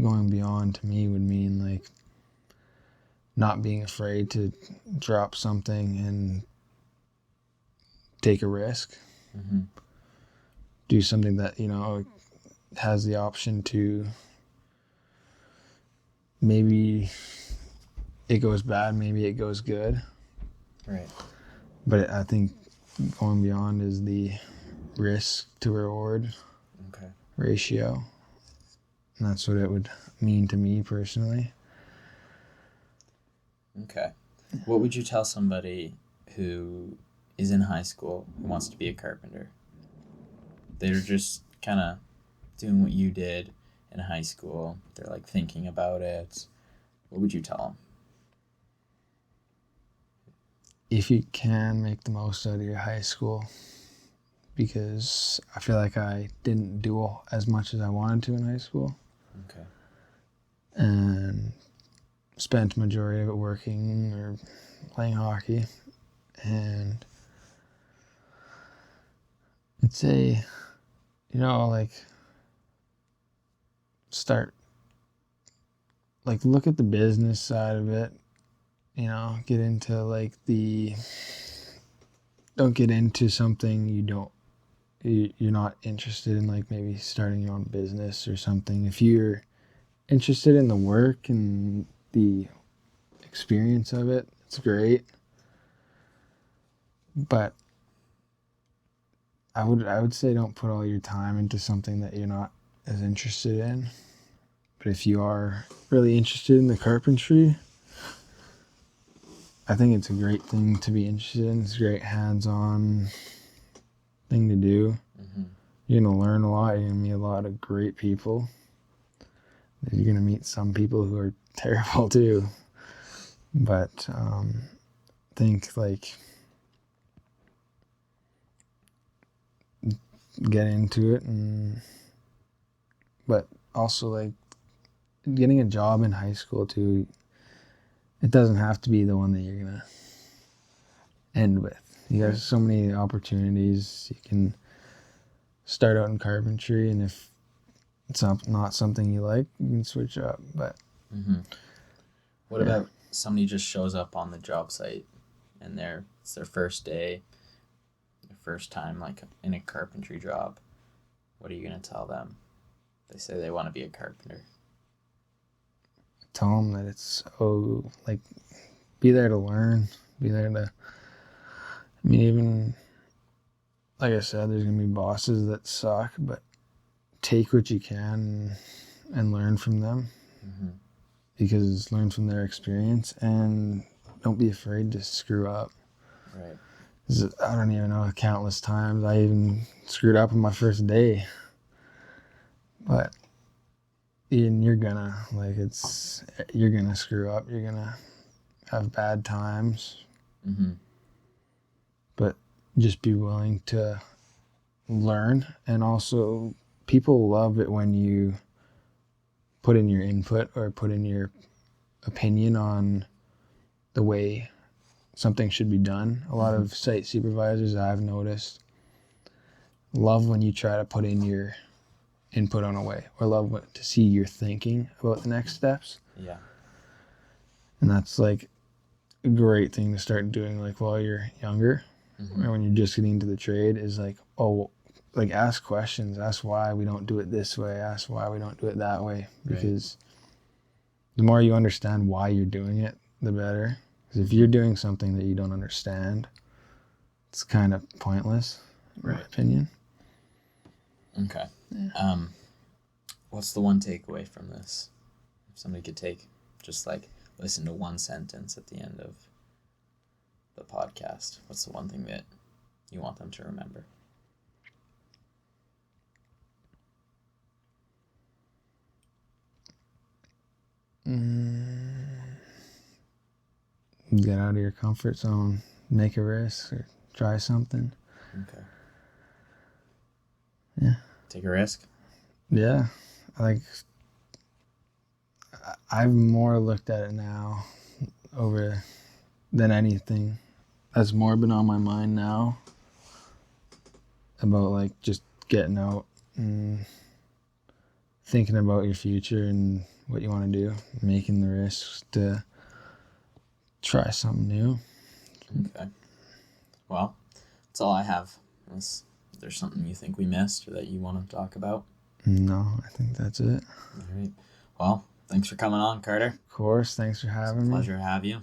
going beyond to me would mean like not being afraid to drop something and take a risk, do something that, has the option to maybe it goes bad, maybe it goes good. Right. But I think going beyond is the risk to reward ratio. And that's what it would mean to me personally. Okay. What would you tell somebody who is in high school who wants to be a carpenter? They're just kind of doing what you did in high school. They're like thinking about it. What would you tell them? If you can, make the most out of your high school, because I feel like I didn't do as much as I wanted to in high school. Okay. And spent majority of it working or playing hockey. And I'd say, look at the business side of it, get into don't get into something you're not interested in, like maybe starting your own business or something. If you're interested in the work and the experience of it, it's great. But I would say don't put all your time into something that you're not as interested in. But if you are really interested in the carpentry, I think it's a great thing to be interested in. It's a great hands-on thing to do. You're going to learn a lot. You're going to meet a lot of great people. You're going to meet some people who are terrible too. But think get into it, but also getting a job in high school too. It doesn't have to be the one that you're gonna end with. You got so many opportunities. You can start out in carpentry, and if it's not something you like, you can switch up. But what about somebody just shows up on the job site and it's their first day, their first time in a carpentry job? What are you gonna tell them? They say they want to be a carpenter. Tell them that it's be there to learn, be there to. Even like I said, there's gonna be bosses that suck, but take what you can and learn from them, because learn from their experience, and don't be afraid to screw up. Right. I don't even know, countless times I even screwed up on my first day. But you're gonna screw up. You're gonna have bad times. But just be willing to learn. And also, people love it when you put in your input or put in your opinion on the way something should be done. A lot of site supervisors, I've noticed, love when you try to put in your input on a way, or love to see your thinking about the next steps. Yeah. And that's a great thing to start doing while you're younger, or when you're just getting into the trade, is ask questions, ask why we don't do it this way, ask why we don't do it that way, because the more you understand why you're doing it, the better. Because if you're doing something that you don't understand, it's kind of pointless, in my opinion. Okay. Yeah. What's the one takeaway from this? If somebody could just listen to one sentence at the end of the podcast, what's the one thing that you want them to remember? Get out of your comfort zone, make a risk, or try something. Okay. Yeah. Take a risk? Yeah. I've more looked at it now than anything. That's more been on my mind now about just getting out and thinking about your future and what you want to do, making the risks to try something new. Okay. Well, That's all I have. Unless there's something you think we missed or that you want to talk about. No, I think that's it. All right. Well, thanks for coming on, Carter. Of course. Thanks for having me. Pleasure to have you.